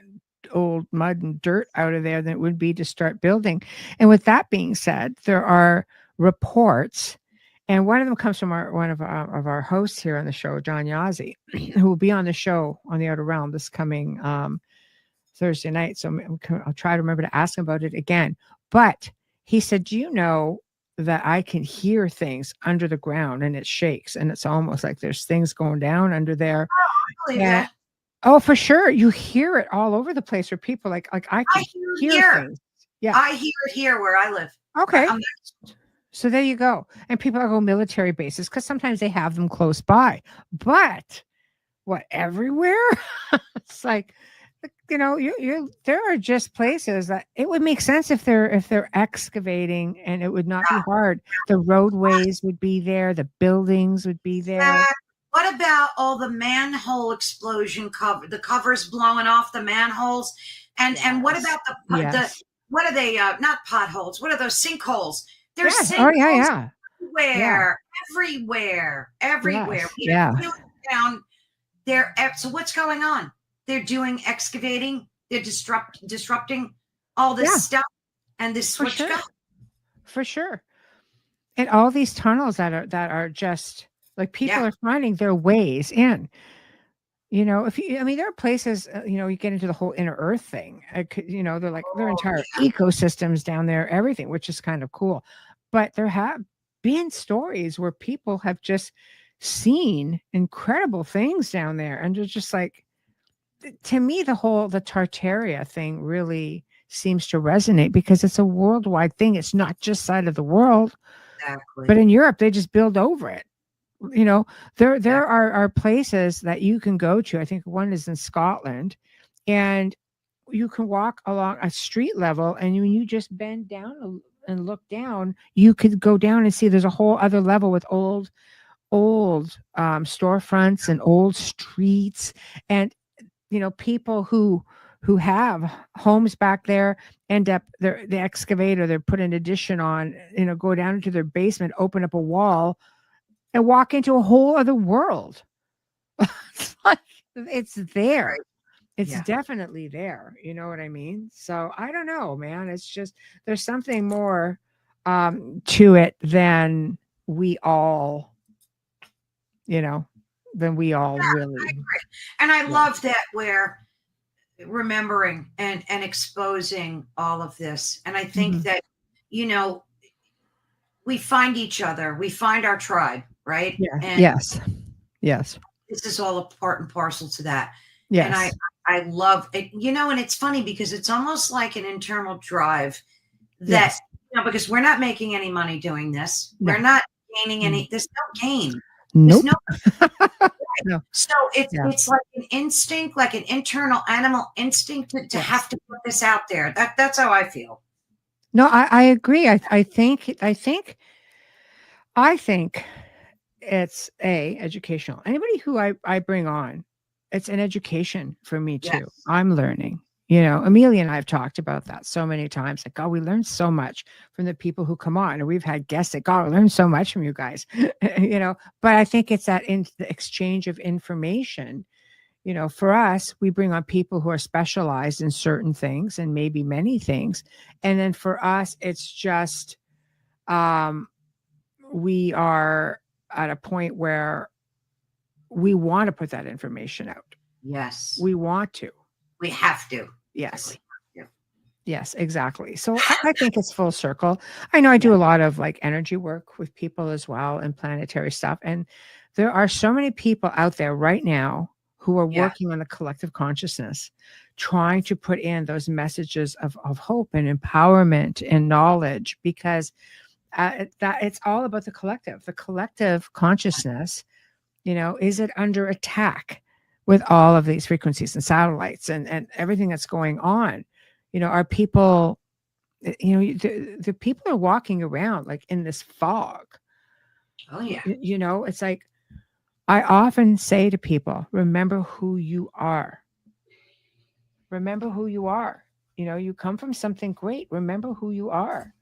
old mud and dirt out of there than it would be to start building. And with that being said, there are reports, and one of them comes from one of our hosts here on the show, John Yazzie, who will be on the show on the Outer Realm this coming Thursday night. So I'll try to remember to ask him about it again. But he said, do you know that I can hear things under the ground and it shakes, and it's almost like there's things going down under there. Oh, for sure. You hear it all over the place where people like I can hear things. Yeah. I hear it here where I live. Okay. So there you go. And people go military bases because sometimes they have them close by. But what, everywhere? It's like, there are just places that it would make sense if they're excavating, and it would not be hard. The roadways would be there, the buildings would be there. What about all the manhole explosion the covers blowing off the manholes? And what about the what are they, not potholes, what are those sinkholes? There's sinkholes everywhere. Yes. Down there. So what's going on? They're doing excavating. They're disrupting all this stuff, and this switch for sure. And all these tunnels that are just like, people are finding their ways in. If you, I mean, there are places, you get into the whole inner earth thing. They're like their Oh, entire yeah. ecosystems down there, everything, which is kind of cool. But there have been stories where people have just seen incredible things down there. And they're just like, to me, the Tartaria thing really seems to resonate because it's a worldwide thing. It's not just side of the world, Exactly. but in Europe, they just build over it. You know, there Yeah. are places that you can go to. I think one is in Scotland, and you can walk along a street level, and when you just bend down and look down, you could go down and see there's a whole other level with old storefronts and old streets, and people who have homes back there end up they excavate or they put an addition on, go down into their basement, open up a wall, and walk into a whole other world. It's like it's Right. there. It's Yeah. definitely there. You know what I mean? So I don't know, man. It's just there's something more to it than we all, you know, than we all really. And I Yeah. love that we're remembering and exposing all of this. And I think Mhm. that, you know, we find each other, we find our tribe, right? Yeah. And Yes. Yes. this is all a part and parcel to that. And I Yes. I love it, and it's funny because it's almost like an internal drive that, Yes. because we're not making any money doing this. No. We're not gaining Mm. there's no gain. There's Nope. no No. So it's Yeah. it's like an instinct, like an internal animal instinct to Yes. have to put this out there. That's how I feel. No, I agree. I think it's educational. Anybody who I bring on, it's an education for me too. Yes. I'm learning. Amelia and I have talked about that so many times. Like, God, we learn so much from the people who come on, and we've had guests that, God, we learned so much from you guys. But I think it's that in the exchange of information. For us, we bring on people who are specialized in certain things and maybe many things, and then for us, it's just um, we are at a point where we want to put that information out. Yes. We want to. We have to. Yes. Yeah. Yes, exactly. So I think it's full circle. I know I do a lot of like energy work with people as well and planetary stuff. And there are so many people out there right now who are Yeah. working on the collective consciousness, trying to put in those messages of hope and empowerment and knowledge, because that it's all about the collective consciousness. Is it under attack with all of these frequencies and satellites and everything that's going on? Are people, the people are walking around like in this fog. Oh yeah. It's like I often say to people, remember who you are. Remember who you are. You come from something great. Remember who you are.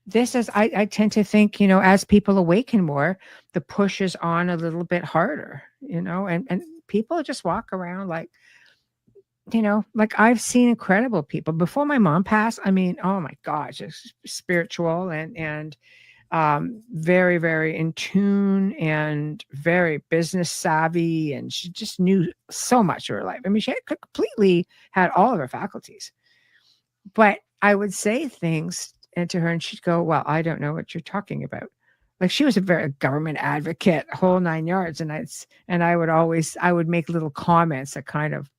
This is, I tend to think, as people awaken more, the push is on a little bit harder, and people just walk around like, like I've seen incredible people before my mom passed. I mean, oh my gosh, it's spiritual and very, very in tune and very business savvy. And she just knew so much of her life. I mean, she had completely had all of her faculties, but I would say things to her and she'd go, well, I don't know what you're talking about. Like she was a very government advocate, whole 9 yards. And I would make little comments that kind of,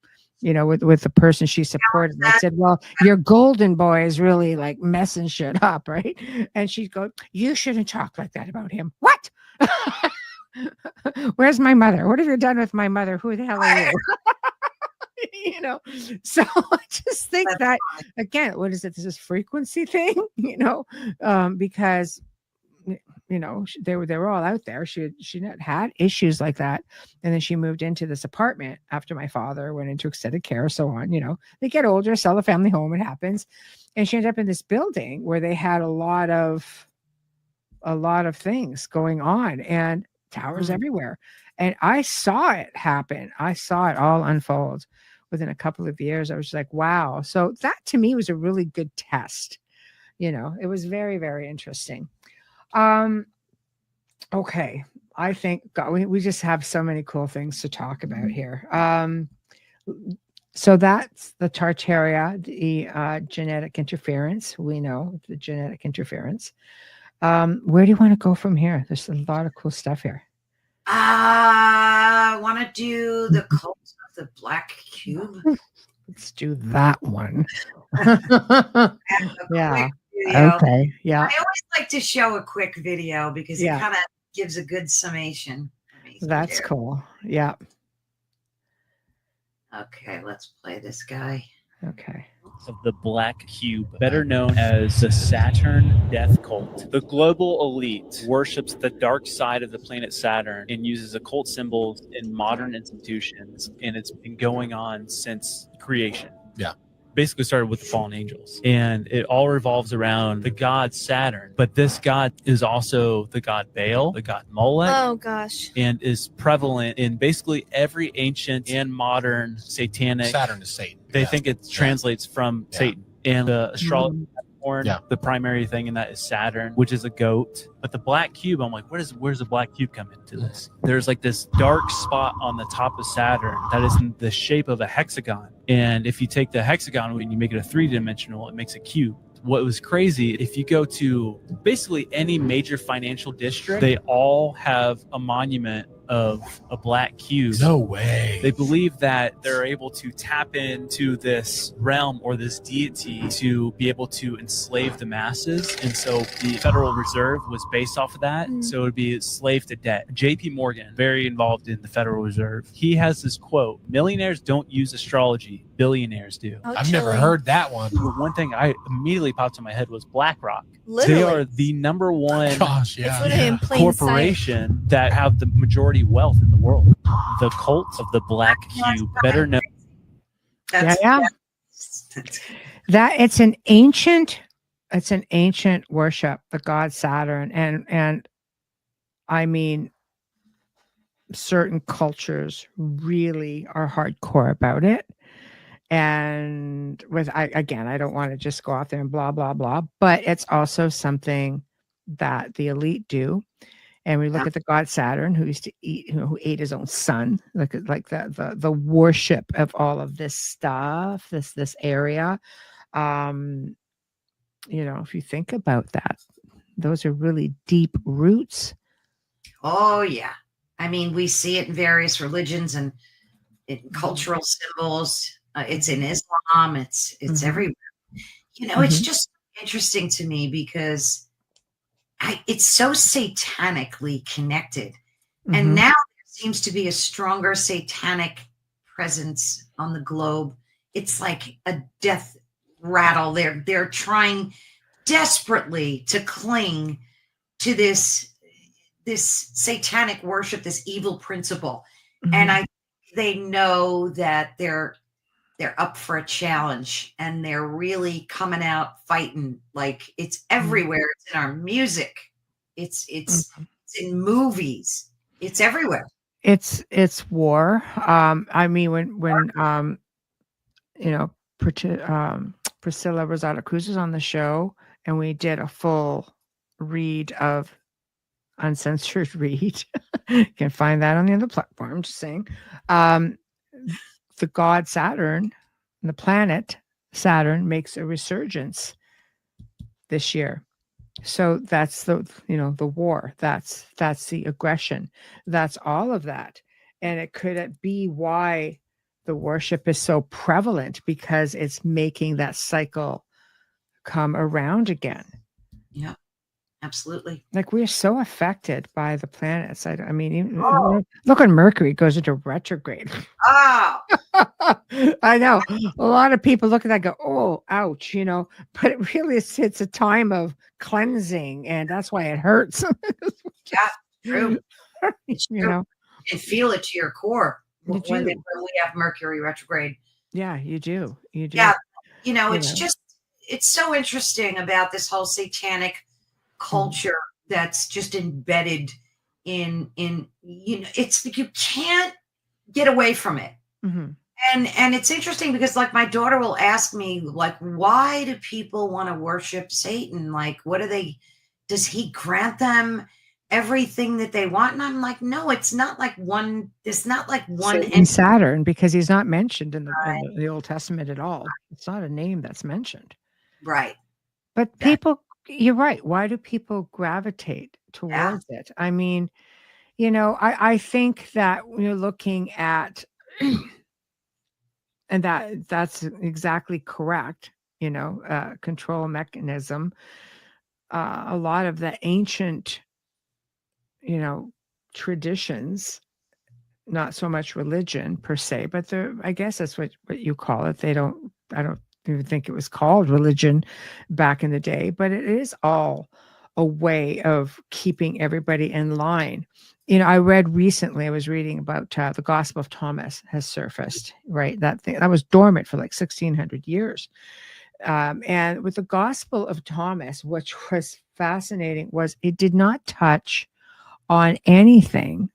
with the person she supported. And I said, well, your golden boy is really like messing shit up, right? And she'd go, you shouldn't talk like that about him. What? Where's my mother? What have you done with my mother? Who the hell are you? So I just think that again, what is it? This is frequency thing, because they were all out there. She had issues like that, and then she moved into this apartment after my father went into extended care, so on. They get older, sell the family home, it happens, and she ended up in this building where they had a lot of things going on and towers everywhere. And I saw it happen. I saw it all unfold within a couple of years. I was like, wow. So that to me was a really good test. It was very, very interesting. Okay. I think God, we just have so many cool things to talk about here. So that's the Tartaria, the genetic interference. We know the genetic interference. Where do you want to go from here? There's a lot of cool stuff here. I want to do the cult of the black cube. Let's do that one. Yeah. Video. Okay. Yeah. I always like to show a quick video because it kind of gives a good summation. That's cool. Yeah. Okay, let's play this guy. Okay. Of the Black Cube, better known as the Saturn Death Cult. The global elite worships the dark side of the planet Saturn and uses occult symbols in modern institutions, and it's been going on since creation. Yeah. Basically started with the fallen angels, and it all revolves around the god Saturn. But this god is also the god Baal, the god Molech. Oh gosh. And is prevalent in basically every ancient and modern satanic. Saturn is Satan. They think it translates from Satan. And the astrology the primary thing in that is Saturn, which is a goat. But the black cube, I'm like, where's the black cube come into this? There's like this dark spot on the top of Saturn that is in the shape of a hexagon. And if you take the hexagon and you make it a 3-dimensional, it makes a cube. What was crazy, if you go to basically any major financial district, they all have a monument of a black cube. No way. They believe that they're able to tap into this realm or this deity to be able to enslave the masses. And so the Federal Reserve was based off of that. So it would be slave to debt. JP Morgan, very involved in the Federal Reserve, he has this quote: millionaires don't use astrology, billionaires do. Oh, I've never heard that one. But one thing I immediately popped in my head was BlackRock. Literally. They are the number one corporation that have the majority wealth in the world. The cult of the black cube, better known. That it's an ancient worship, the god Saturn, and I mean, certain cultures really are hardcore about it. And I don't want to just go out there and blah, blah, blah, but it's also something that the elite do. And we look at the god Saturn, who used to eat, who ate his own son, like the worship of all of this stuff, this area. If you think about that, those are really deep roots. Oh yeah. I mean, we see it in various religions and in cultural symbols. It's in Islam. It's everywhere. It's just interesting to me because it's so satanically connected. And now there seems to be a stronger satanic presence on the globe. It's like a death rattle. They're trying desperately to cling to this satanic worship, this evil principle. And they know that they're up for a challenge, and they're really coming out fighting. Like, it's everywhere. It's in our music. It's in movies. It's everywhere. It's war. I mean, when Priscilla Rosado Cruz was on the show, and we did a full read of Uncensored read. You can find that on the other platform. Just saying. The god Saturn, the planet Saturn, makes a resurgence this year. So that's the war. That's the aggression. That's all of that. And it could be why the worship is so prevalent, because it's making that cycle come around again. Yeah. Absolutely. Like, we're so affected by the planets. I mean, look at Mercury, goes into retrograde. Oh, I know. A lot of people look at that and go, oh, ouch, but it really it's a time of cleansing, and that's why it hurts. Yeah, true. You feel it to your core when we have Mercury retrograde. Yeah, you do. Yeah. It's so interesting about this whole satanic culture that's just embedded in it's like you can't get away from it. And it's interesting because, like, my daughter will ask me, like, why do people want to worship Satan? Like, does he grant them everything that they want. And I'm like, no, it's not like one. It's not like one. Satan, Saturn, because he's not mentioned in Right. the Old Testament at all. It's not a name that's mentioned. Right. But people, you're right. Why do people gravitate towards it? I mean, I think that you're looking at, and that's exactly correct, control mechanism. A lot of the ancient, traditions, not so much religion per se, but I guess that's what you call it. I don't even think it was called religion back in the day, but it is all a way of keeping everybody in line. I read recently, I was reading about the Gospel of Thomas has surfaced, right? That thing that was dormant for like 1600 years. And with the Gospel of Thomas, which was fascinating, was it did not touch on anything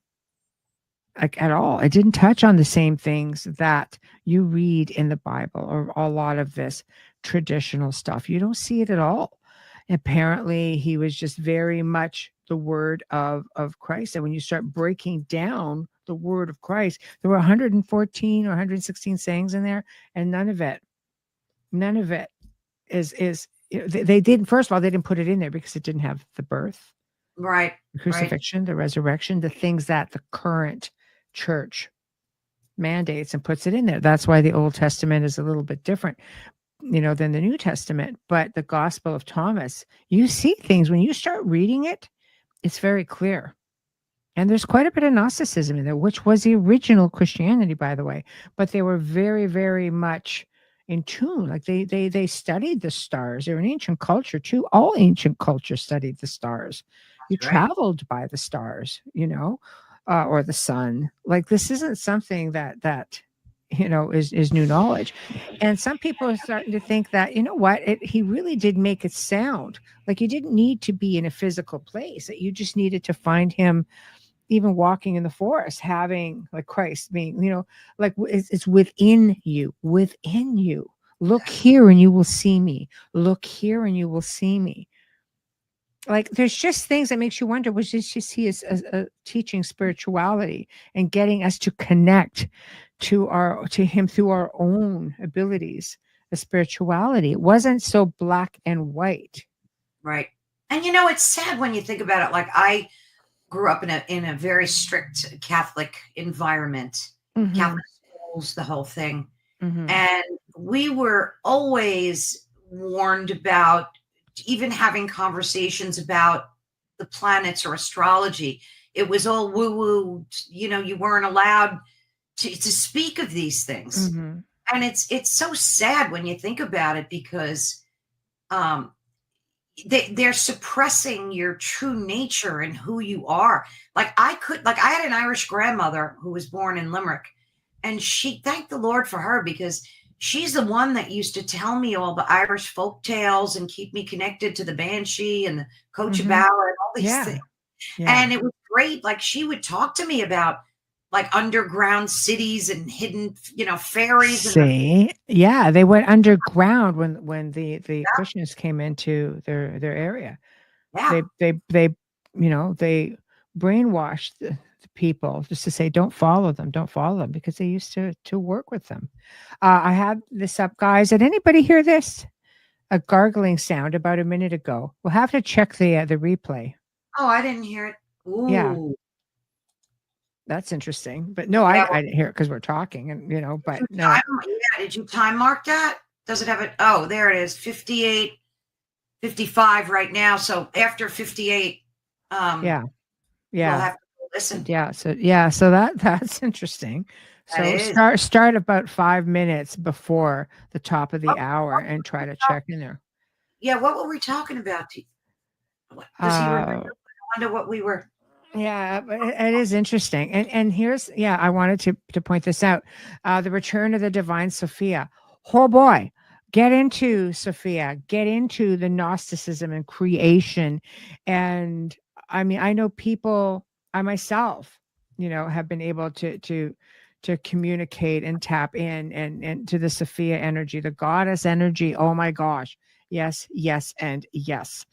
like at all. It didn't touch on the same things that you read in the Bible or a lot of this traditional stuff. You don't see it at all. Apparently, he was just very much the word of Christ. And when you start breaking down the word of Christ, there were 114 or 116 sayings in there, and none of it is they didn't, first of all, they didn't put it in there because it didn't have the birth, Right. the crucifixion, the resurrection, the things that the current church mandates and puts it in there. That's why the Old Testament is a little bit different, than the New Testament. But the Gospel of Thomas, you see things when you start reading it, it's very clear. And there's quite a bit of Gnosticism in there, which was the original Christianity, by the way. But they were very, very much in tune. Like they studied the stars. They're an ancient culture too. All ancient cultures studied the stars. You traveled by the stars, or the sun. Like this isn't something that is new knowledge. And some people are starting to think that, he really did make it sound like you didn't need to be in a physical place, that you just needed to find him even walking in the forest, having like Christ being, like it's within you. Look here and you will see me. Look here and you will see me. Like there's just things that makes you wonder, was this just he is teaching spirituality and getting us to connect to him through our own abilities of spirituality. It wasn't so black and white. Right. And it's sad when you think about it. Like I grew up in a very strict Catholic environment, Catholic schools, the whole thing. And we were always warned about even having conversations about the planets or astrology. It was all woo-woo, you weren't allowed to speak of these things. And it's so sad when you think about it, because they're suppressing your true nature and who you are. Like I had an Irish grandmother who was born in Limerick, and she, thank the Lord for her, because she's the one that used to tell me all the Irish folk tales and keep me connected to the Banshee and the Coachaballa and all these things. Yeah. And it was great. Like she would talk to me about like underground cities and hidden, fairies. Yeah, they went underground when the Christians came into their area. Yeah. They brainwashed the people just to say, don't follow them, because they used to work with them. I have this up, guys. Did anybody hear this? A gargling sound about a minute ago. We'll have to check the replay. Oh, I didn't hear it. Ooh. Yeah. That's interesting. But no, I didn't hear it because we're talking, and but no. Did you time mark that? Does it have it? Oh, there it is. 58, 55 right now. So after 58, yeah. We'll have to listen. Yeah. So that's interesting. So start about 5 minutes before the top of the hour and try to check in there. Yeah. What were we talking about? Does he remember? I wonder what we were. Yeah, it is interesting. And here's, I wanted to point this out. The return of the divine Sophia. Oh boy, get into Sophia, get into the Gnosticism and creation. And I mean, I know people, I myself, have been able to communicate and tap in and to the Sophia energy, the goddess energy. Oh my gosh. Yes, and yes.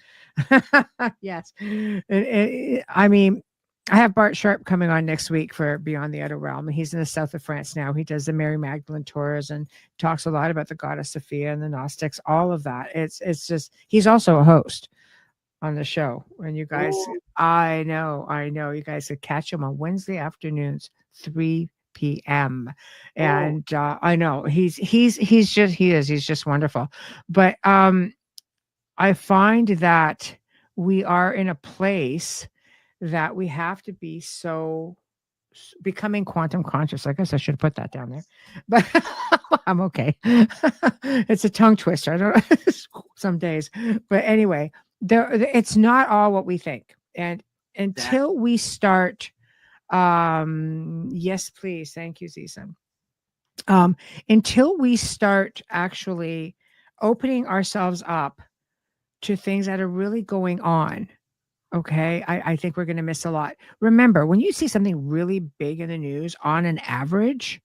Yes. I mean, I have Bart Sharp coming on next week for Beyond the Outer Realm. He's in the south of France now. He does the Mary Magdalene tours and talks a lot about the goddess Sophia and the Gnostics, all of that. It's just, he's also a host on the show. And you guys, I know, you guys could catch him on Wednesday afternoons, 3 p.m. And I know he's just wonderful. But I find that we are in a place that we have to be so becoming quantum conscious. I guess I should put that down there, but I'm okay. It's a tongue twister. I don't some days, but anyway, it's not all what we think. And until we start, yes, please. Thank you, Zizan. Until we start actually opening ourselves up to things that are really going on. Okay. I think we're going to miss a lot. Remember, when you see something really big in the news, on an average,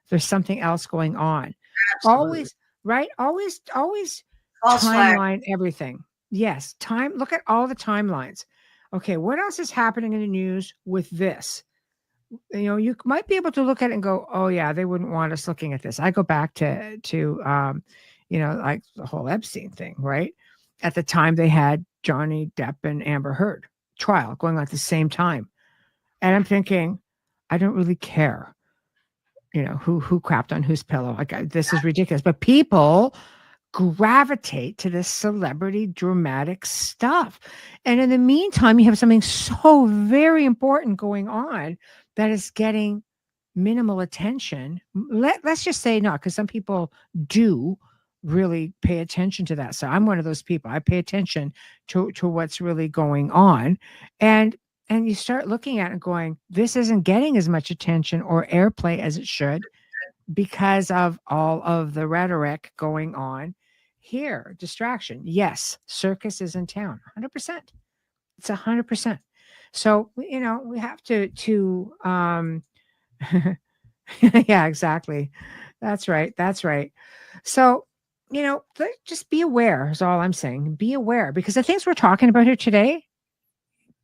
there's something else going on. Absolutely. Always, right? Always False timeline flag. Everything. Yes. Look at all the timelines. Okay. What else is happening in the news with this? You know, you might be able to look at it and go, oh yeah, they wouldn't want us looking at this. I go back to you know, like the whole Epstein thing, right? At the time they had Johnny Depp and Amber Heard trial going on at the same time. And I'm thinking, I don't really care, you know, who crapped on whose pillow. Like, this is ridiculous. But people gravitate to this celebrity dramatic stuff. And in the meantime, you have something so very important going on that is getting minimal attention. Let's just say not, because some people do really pay attention to that. So I'm one of those people. I pay attention to what's really going on. And you start looking at it and going, this isn't getting as much attention or airplay as it should because of all of the rhetoric going on here. Distraction. Yes, circus is in town. 100%. It's 100%. So, you know, we have to yeah, exactly. That's right. So, you know, just be aware is all I'm saying. Be aware, because the things we're talking about here today,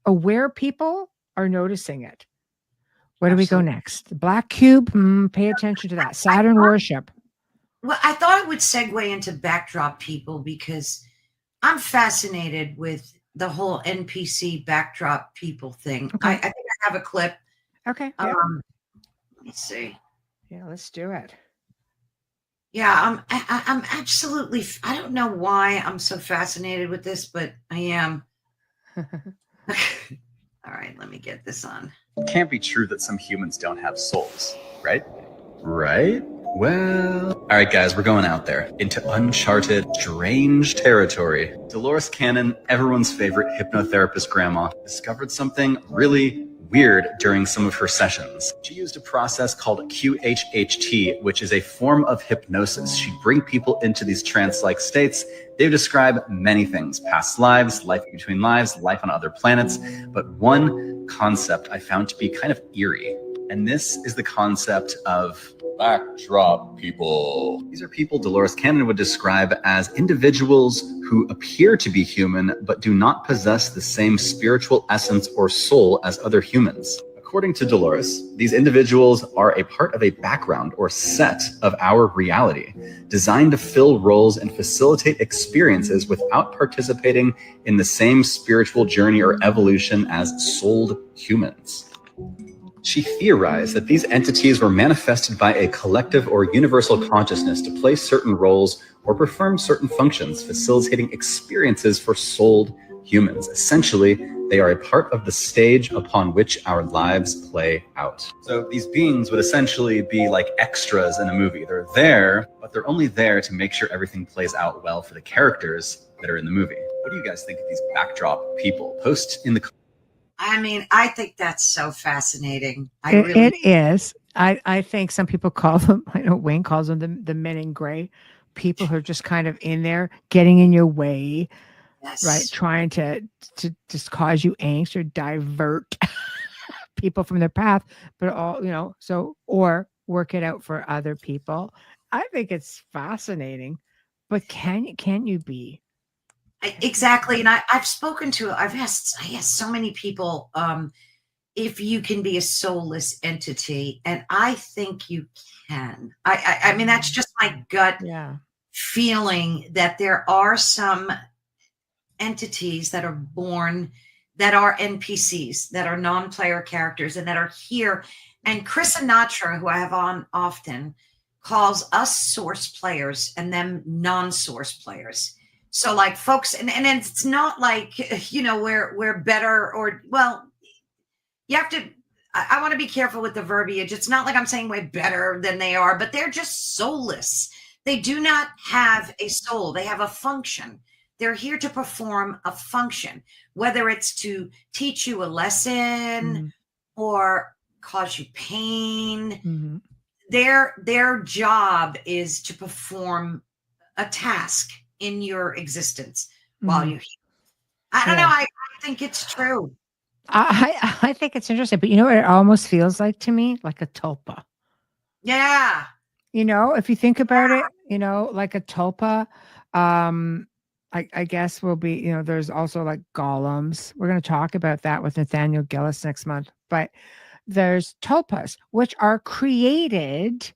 aware people are noticing it. Where do we go next? The black cube. Pay attention to that. Saturn worship. Well, I thought I would segue into backdrop people because I'm fascinated with the whole NPC backdrop people thing. Okay. I think I have a clip. Okay. Yeah. Let me see. Yeah, let's do it. Yeah, I'm absolutely. I don't know why I'm so fascinated with this, but I am. All right, let me get this on. It can't be true that some humans don't have souls, right? Right? Well, all right, guys, we're going out there into uncharted, strange territory. Dolores Cannon, everyone's favorite hypnotherapist grandma, discovered something really weird during some of her sessions. She used a process called QHHT, which is a form of hypnosis. She'd bring people into these trance-like states. They would describe many things: past lives, life between lives, life on other planets. But one concept I found to be kind of eerie, and this is the concept of backdrop people. These are people Dolores Cannon would describe as individuals who appear to be human, but do not possess the same spiritual essence or soul as other humans. According to Dolores, these individuals are a part of a background or set of our reality, designed to fill roles and facilitate experiences without participating in the same spiritual journey or evolution as souled humans. She theorized that these entities were manifested by a collective or universal consciousness to play certain roles or perform certain functions, facilitating experiences for souled humans. Essentially, they are a part of the stage upon which our lives play out. So these beings would essentially be like extras in a movie. They're there, but they're only there to make sure everything plays out well for the characters that are in the movie. What do you guys think of these backdrop people? Post in the I mean, I think that's so fascinating. It is. I think some people call them, I know Wayne calls them the men in gray, people who are just kind of in there, getting in your way, yes. Right? Trying to just cause you angst or divert people from their path, but all, you know, so, or work it out for other people. I think it's fascinating, but can you be? Exactly. And I've asked so many people, if you can be a soulless entity. And I think you can. I mean, that's just my gut feeling that there are some entities that are born that are NPCs, that are non-player characters, and that are here. And Chris Sinatra, who I have on often, calls us source players and them non-source players. So like folks, and it's not like, you know, we're better, or, well, you have to, I want to be careful with the verbiage. It's not like I'm saying we're better than they are, but they're just soulless. They do not have a soul. They have a function. They're here to perform a function, whether it's to teach you a lesson or cause you pain. Their job is to perform a task in your existence while you're here. I don't know. I think it's true. I think it's interesting, but you know what it almost feels like to me? Like a tulpa. Yeah. You know, if you think about it, you know, like a tulpa, I guess will be, you know, there's also like golems. We're going to talk about that with Nathaniel Gillis next month. But there's tulpas, which are created,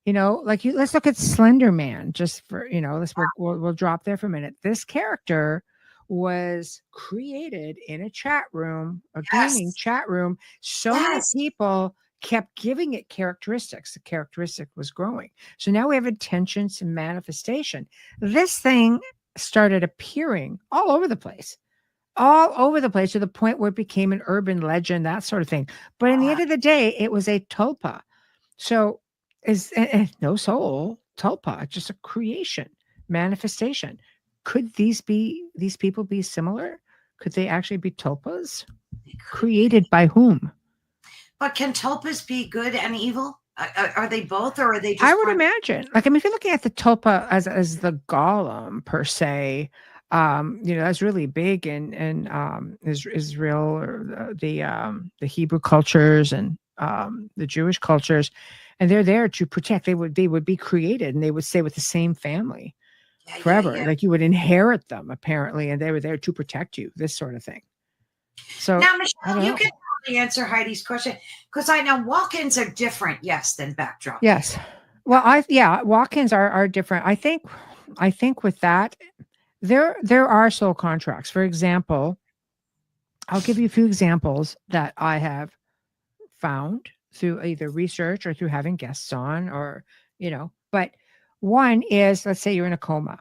you know, like let's look at Slender Man, just for, you know, we'll drop there for a minute. This character was created in a chat room, a gaming chat room. So many people kept giving it characteristics. The characteristic was growing. So now we have intentions and manifestation. This thing started appearing all over the place to the point where it became an urban legend, that sort of thing. But in the end of the day, it was a tulpa. So is no soul, tulpa, just a creation, manifestation. Could these people be similar? Could they actually be tulpas? Created by whom? But can tulpas be good and evil? Are they both, or are they just? I would imagine. Like, I mean, if you're looking at the tulpa as the golem per se, you know, that's really big in Israel, or the Hebrew cultures and the Jewish cultures, and they're there to protect. They would be created, and they would stay with the same family forever. Like you would inherit them apparently, and they were there to protect you. This sort of thing. So now, Michelle, you can probably answer Heidi's question, because I know walk-ins are different, than backdrop. Yes. Well, walk-ins are different. I think with that, there are soul contracts. For example, I'll give you a few examples that I have found through either research or through having guests on, or, you know, but one is, let's say you're in a coma.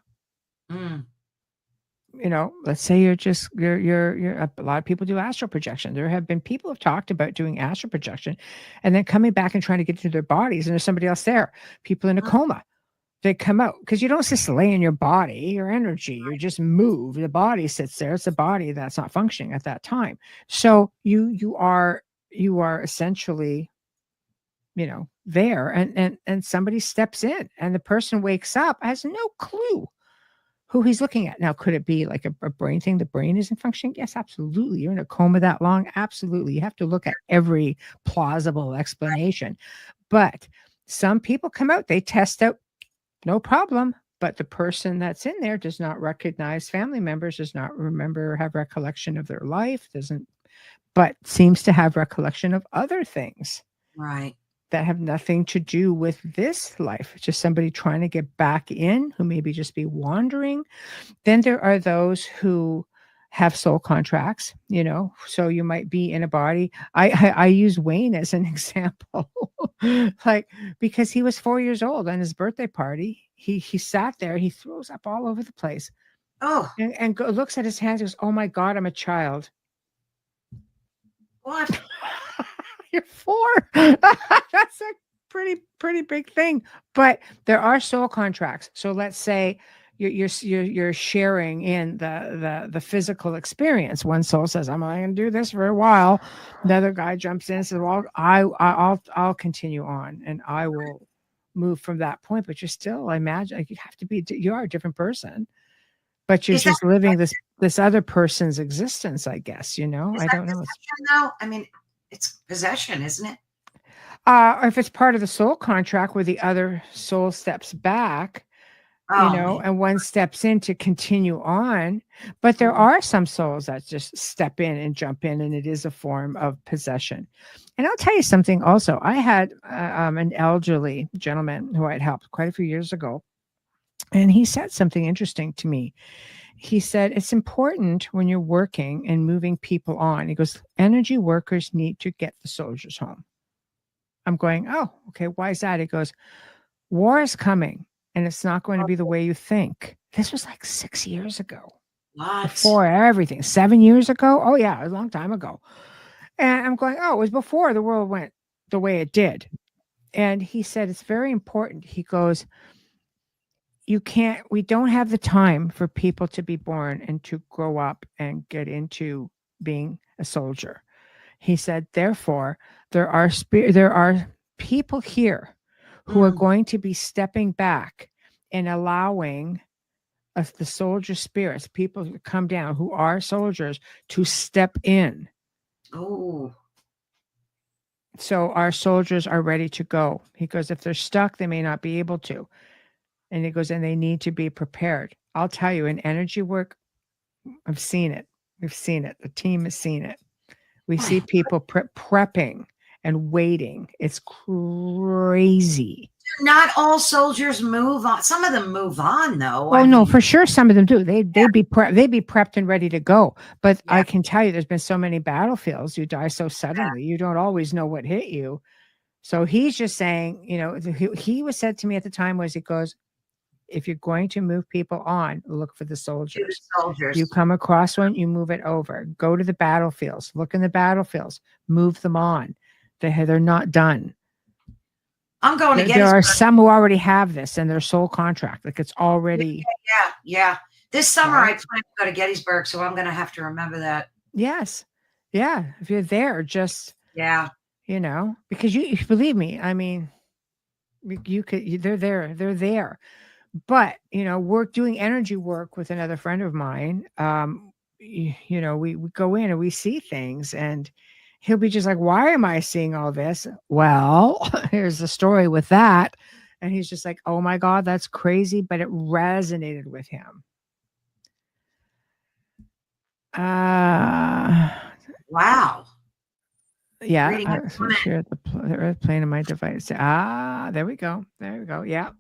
You know, let's say you're a lot of people do astral projection. There have been people who have talked about doing astral projection and then coming back and trying to get into their bodies, and there's somebody else there. People in a coma, they come out because you don't just lay in your body or energy. You just move. The body sits there. It's a body that's not functioning at that time. So you are essentially, you know, there, and somebody steps in, and the person wakes up, has no clue who he's looking at. Now, could it be like a brain thing? The brain isn't functioning? Yes, absolutely. You're in a coma that long? Absolutely. You have to look at every plausible explanation. But some people come out, they test out, no problem. But the person that's in there does not recognize family members, does not have recollection of their life, but seems to have recollection of other things. Right. That have nothing to do with this life. It's just somebody trying to get back in, who maybe just be wandering. Then there are those who have soul contracts, you know, so you might be in a body. I use Wayne as an example, like, because he was 4 years old on his birthday party. He sat there, he throws up all over the place. And looks at his hands and goes, "Oh my God, I'm a child." What? You're 4. That's a pretty big thing. But there are soul contracts. So let's say you're sharing in the physical experience. One soul says, "I'm going to do this for a while." Another guy jumps in and says, "Well, I'll continue on, and I will move from that point." But you're still, I imagine, like, you are a different person, but you're just living this other person's existence, I guess. You know, I don't know. No, I mean, it's possession, isn't it? Or if it's part of the soul contract where the other soul steps back, Oh, you know, man. and one steps in to continue on. But there are some souls that just step in and jump in, and it is a form of possession. And I'll tell you something also. I had an elderly gentleman who I had helped quite a few years ago, and he said something interesting to me. He said, it's important when you're working and moving people on. He goes, energy workers need to get the soldiers home. I'm going, oh, okay, why is that? He goes, war is coming and it's not going to be the way you think. This was like 6 years ago. What? Before everything. 7 years ago? Oh, yeah, a long time ago. And I'm going, oh, it was before the world went the way it did. And he said, it's very important. He goes, we don't have the time for people to be born and to grow up and get into being a soldier. He said, therefore, there are people here who are going to be stepping back and allowing us, the soldier spirits, people who come down who are soldiers, to step in. Oh. So our soldiers are ready to go. He goes, if they're stuck, they may not be able to. And he goes, and they need to be prepared. I'll tell you, in energy work, I've seen it. We've seen it. The team has seen it. We see people prepping and waiting. It's crazy. Not all soldiers move on. Some of them move on, though. Oh, no, for sure. Some of them do. They'd be prepped and ready to go. But I can tell you, there's been so many battlefields. You die so suddenly. You don't always know what hit you. So he's just saying, you know, he was said to me at the time was, he goes, if you're going to move people on, look for the soldiers. You come across one, you move it over. Go to the battlefields. Look in the battlefields. Move them on. They're not done. I'm going to There are some who already have this in their soul contract. Like it's already. Yeah. This summer I plan to go to Gettysburg, so I'm going to have to remember that. Yes. Yeah. If you're there, just. Yeah. You know, because you believe me, I mean, they're there. But, you know, doing energy work with another friend of mine, you know, we go in and we see things and he'll be just like, why am I seeing all this? Well, here's the story with that. And he's just like, oh my God, that's crazy. But it resonated with him. Wow. Yeah. Share the earth plane of my device. There we go. Yeah.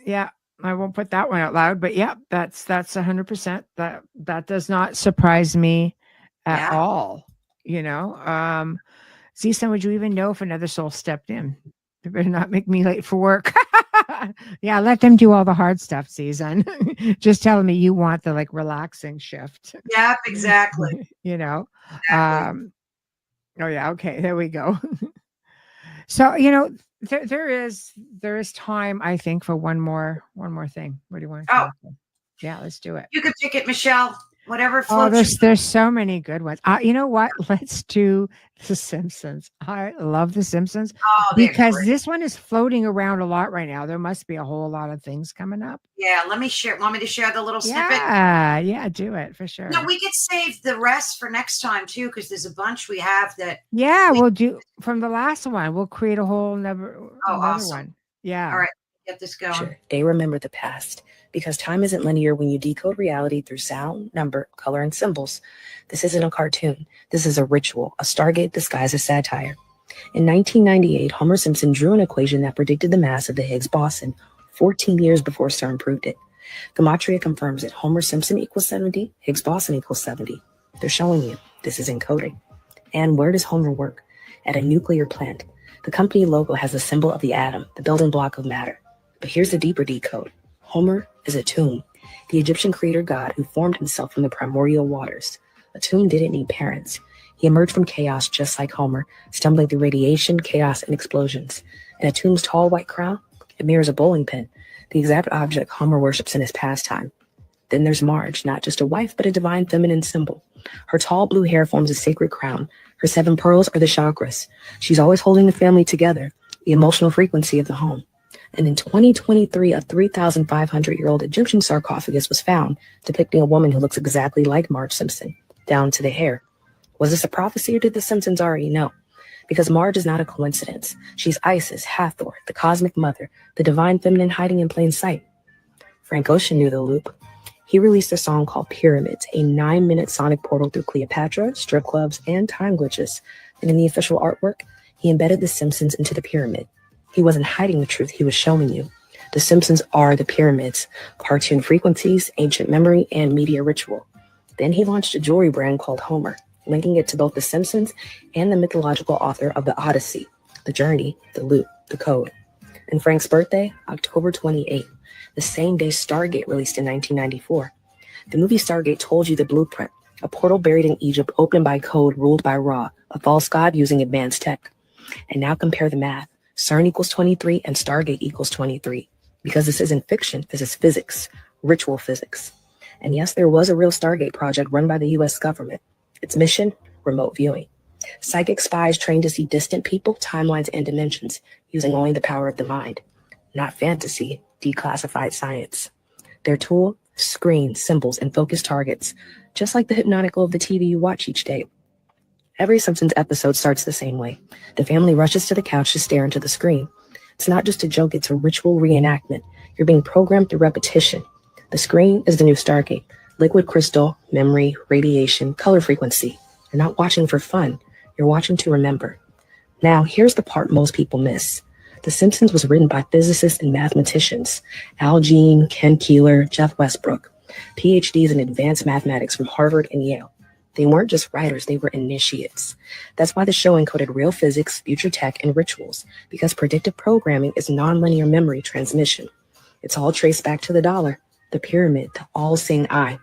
Yeah, I won't put that one out loud, but yeah, that's 100%. That does not surprise me at all. You know, Zisa, would you even know if another soul stepped in? They better not make me late for work. Yeah, let them do all the hard stuff, Season. Just telling me you want the like relaxing shift. Yeah, exactly. You know, exactly. Oh yeah, okay, there we go. So you know. There is time, I think, for one more thing. What do you want to do? Yeah, let's do it. You could pick it, Michelle. Whatever floats. Oh, there's so many good ones. You know what? Let's do The Simpsons. I love The Simpsons because this one is floating around a lot right now. There must be a whole lot of things coming up. Yeah, let me share. Want me to share the little snippet? Yeah, do it for sure. No, we could save the rest for next time too, because there's a bunch we have that. Yeah, we'll do from the last one. We'll create a whole another awesome one. Yeah. All right, get this going. Sure. They remember the past. Because time isn't linear when you decode reality through sound, number, color, and symbols. This isn't a cartoon. This is a ritual, a Stargate disguised as satire. In 1998, Homer Simpson drew an equation that predicted the mass of the Higgs boson 14 years before CERN proved it. Gematria confirms it. Homer Simpson equals 70, Higgs boson equals 70. They're showing you this is encoding. And where does Homer work? At a nuclear plant. The company logo has a symbol of the atom, the building block of matter. But here's the deeper decode. Homer is a tomb, the Egyptian creator god who formed himself from the primordial waters. A tomb didn't need parents. He emerged from chaos just like Homer, stumbling through radiation, chaos, and explosions. And a tomb's tall white crown, it mirrors a bowling pin, the exact object Homer worships in his pastime. Then there's Marge, not just a wife, but a divine feminine symbol. Her tall blue hair forms a sacred crown. Her 7 pearls are the chakras. She's always holding the family together, the emotional frequency of the home. And in 2023, a 3,500-year-old Egyptian sarcophagus was found, depicting a woman who looks exactly like Marge Simpson, down to the hair. Was this a prophecy or did the Simpsons already know? Because Marge is not a coincidence. She's Isis, Hathor, the cosmic mother, the divine feminine hiding in plain sight. Frank Ocean knew the loop. He released a song called Pyramids, a 9-minute sonic portal through Cleopatra, strip clubs, and time glitches. And in the official artwork, he embedded The Simpsons into the pyramid. He wasn't hiding the truth, he was showing you. The Simpsons are the pyramids, cartoon frequencies, ancient memory, and media ritual. Then he launched a jewelry brand called Homer, linking it to both The Simpsons and the mythological author of the Odyssey, the journey, the loop, the code. And Frank's birthday, October 28th, the same day Stargate released in 1994. The movie Stargate told you the blueprint, a portal buried in Egypt opened by code ruled by Ra, a false god using advanced tech. And now compare the math. CERN equals 23 and Stargate equals 23. Because this isn't fiction, this is physics, ritual physics. And yes, there was a real Stargate project run by the US government. Its mission, remote viewing. Psychic spies trained to see distant people, timelines, and dimensions, using only the power of the mind. Not fantasy, declassified science. Their tool, screens, symbols, and focused targets, just like the hypnotic glow of the TV you watch each day. Every Simpsons episode starts the same way. The family rushes to the couch to stare into the screen. It's not just a joke, it's a ritual reenactment. You're being programmed through repetition. The screen is the new Stargate. Liquid crystal, memory, radiation, color frequency. You're not watching for fun. You're watching to remember. Now, here's the part most people miss. The Simpsons was written by physicists and mathematicians. Al Jean, Ken Keeler, Jeff Westbrook. PhDs in advanced mathematics from Harvard and Yale. They weren't just writers, they were initiates. That's why the show encoded real physics, future tech, and rituals, because predictive programming is nonlinear memory transmission. It's all traced back to the dollar, the pyramid, the all-seeing eye.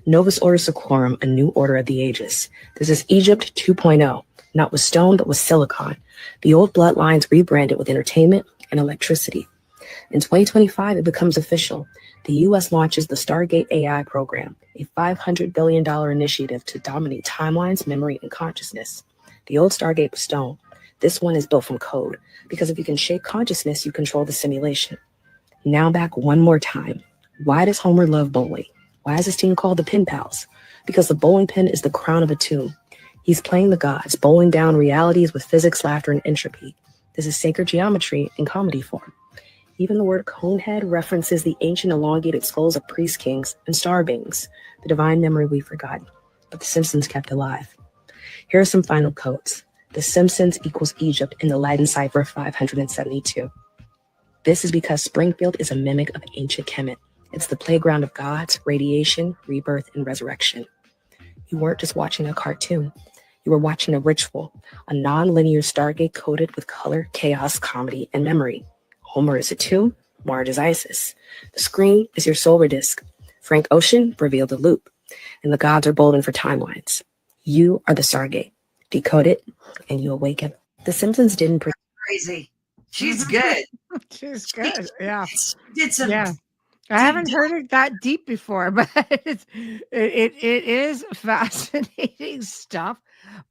Novus Ordo Seclorum, a new order of the ages. This is Egypt 2.0, not with stone, but with silicon. The old bloodlines rebranded with entertainment and electricity. In 2025, it becomes official. The U.S. launches the Stargate AI program, a $500 billion initiative to dominate timelines, memory, and consciousness. The old Stargate was stone. This one is built from code, because if you can shape consciousness, you control the simulation. Now back one more time. Why does Homer love bowling? Why is his team called the Pin Pals? Because the bowling pin is the crown of a tomb. He's playing the gods, bowling down realities with physics, laughter, and entropy. This is sacred geometry in comedy form. Even the word conehead references the ancient elongated skulls of priest kings and star beings, the divine memory we've forgotten, but the Simpsons kept alive. Here are some final quotes. The Simpsons equals Egypt in the Latin cipher 572. This is because Springfield is a mimic of ancient Kemet. It's the playground of gods, radiation, rebirth, and resurrection. You weren't just watching a cartoon. You were watching a ritual, a non-linear Stargate coded with color, chaos, comedy, and memory. Homer is a tomb, Marge is Isis. The screen is your solar disk. Frank Ocean revealed the loop, and the gods are bolden for timelines. You are the Stargate. Decode it, and you awaken. The Simpsons didn't... Crazy. She's good. She's good. Yeah. She did some... Yeah. I haven't heard it that deep before, but it is fascinating stuff.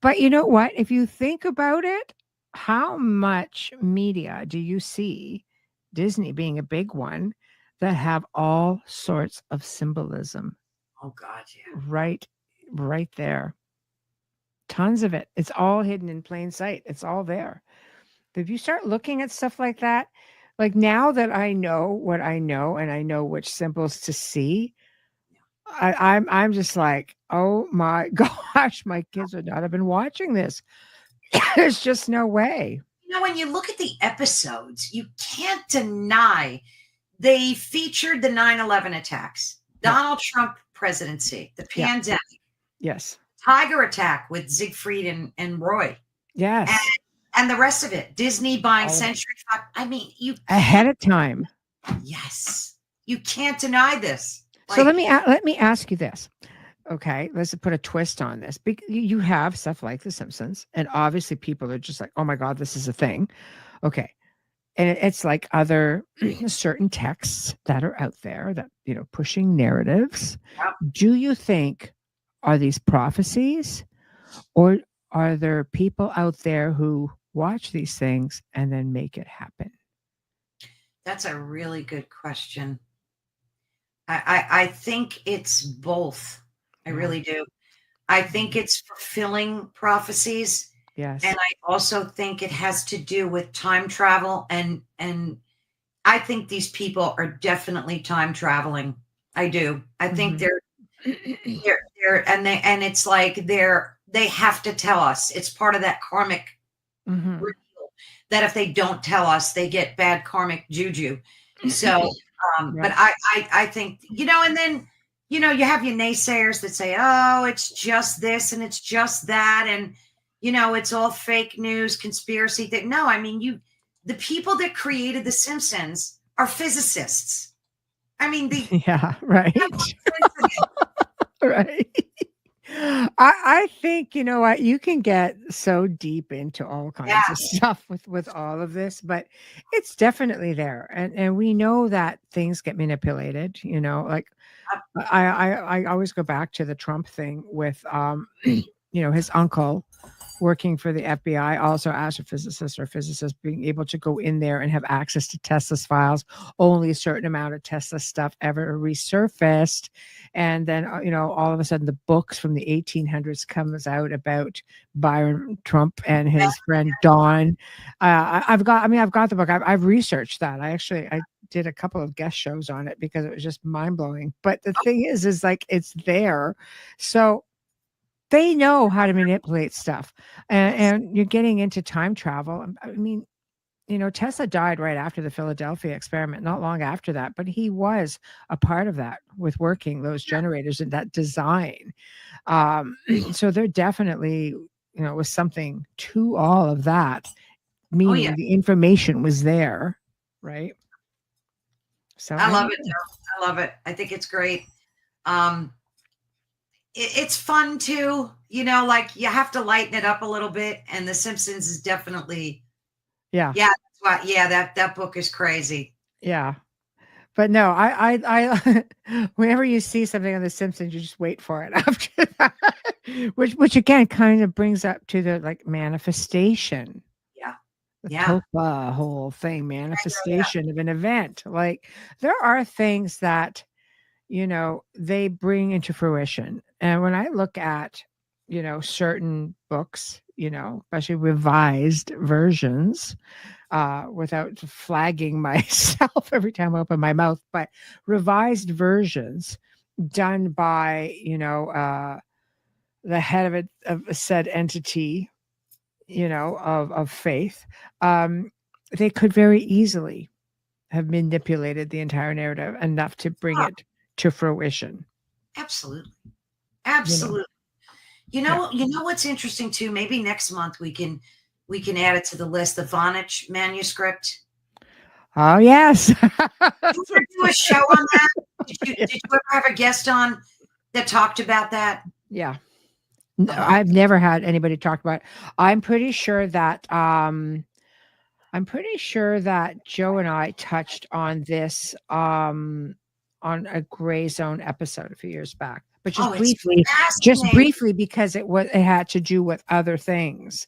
But you know what? If you think about it, how much media do you see, Disney being a big one, that have all sorts of symbolism? Oh, God, yeah. Right there. Tons of it. It's all hidden in plain sight. It's all there. But if you start looking at stuff like that, like now that I know what I know and I know which symbols to see, I'm just like, oh my gosh, my kids would not have been watching this. There's just no way. You know, when you look at the episodes, you can't deny they featured the 9/11 attacks, Donald Trump presidency, the pandemic. Yes. Tiger attack with Siegfried and Roy. Yes. And the rest of it. Disney buying Century Fox. I mean, you ahead of time. Yes. You can't deny this. So let me ask you this. Okay, let's put a twist on this. You have stuff like The Simpsons, and obviously people are just like, oh my God, this is a thing. Okay. And it's like other certain texts that are out there that, pushing narratives. Yep. Do you think, are these prophecies, or are there people out there who watch these things and then make it happen? That's a really good question. I think it's both. I really do. I think it's fulfilling prophecies, Yes. And I also think it has to do with time travel, and I think these people are definitely time traveling. I do. I think they're and it's like they have to tell us. It's part of that karmic reveal that if they don't tell us, they get bad karmic juju. So, but I think, and then, you have your naysayers that say, oh, it's just this and it's just that. And, it's all fake news, conspiracy thing. No, I mean, the people that created The Simpsons are physicists. I mean, yeah, right. Right. I think, you know what, you can get so deep into all kinds of stuff with all of this, but it's definitely there. And we know that things get manipulated, like I always go back to the Trump thing with, his uncle working for the FBI, also astrophysicist or physicist, being able to go in there and have access to Tesla's files. Only a certain amount of Tesla stuff ever resurfaced. And then, all of a sudden the books from the 1800s comes out about Byron Trump and his friend Don. I've got the book. I've researched that. I did a couple of guest shows on it because it was just mind blowing. But the thing is like, it's there. So they know how to manipulate stuff, and you're getting into time travel. I mean, Tesla died right after the Philadelphia experiment, not long after that, but he was a part of that with working those generators and that design. So there definitely, was something to all of that, meaning the information was there, right? So I love it. I love it. I think it's great. It's fun too, like you have to lighten it up a little bit. And The Simpsons is definitely, that's why, that book is crazy. Yeah. But no, I whenever you see something on The Simpsons, you just wait for it after that, which again kind of brings up to the like manifestation. The TOPA whole thing, manifestation of an event. Like there are things that, they bring into fruition. And when I look at, certain books, especially revised versions, without flagging myself every time I open my mouth, but revised versions done by, the head of a said entity, of faith, they could very easily have manipulated the entire narrative enough to bring it to fruition. Absolutely. You know what's interesting too? Maybe next month we can add it to the list. The Vonage manuscript. Oh yes. Did you ever do a show on that? Did you ever have a guest on that talked about that? Yeah. No, I've never had anybody talk about it. I'm pretty sure that Joe and I touched on this on a Gray Zone episode a few years back, but just briefly because it had to do with other things.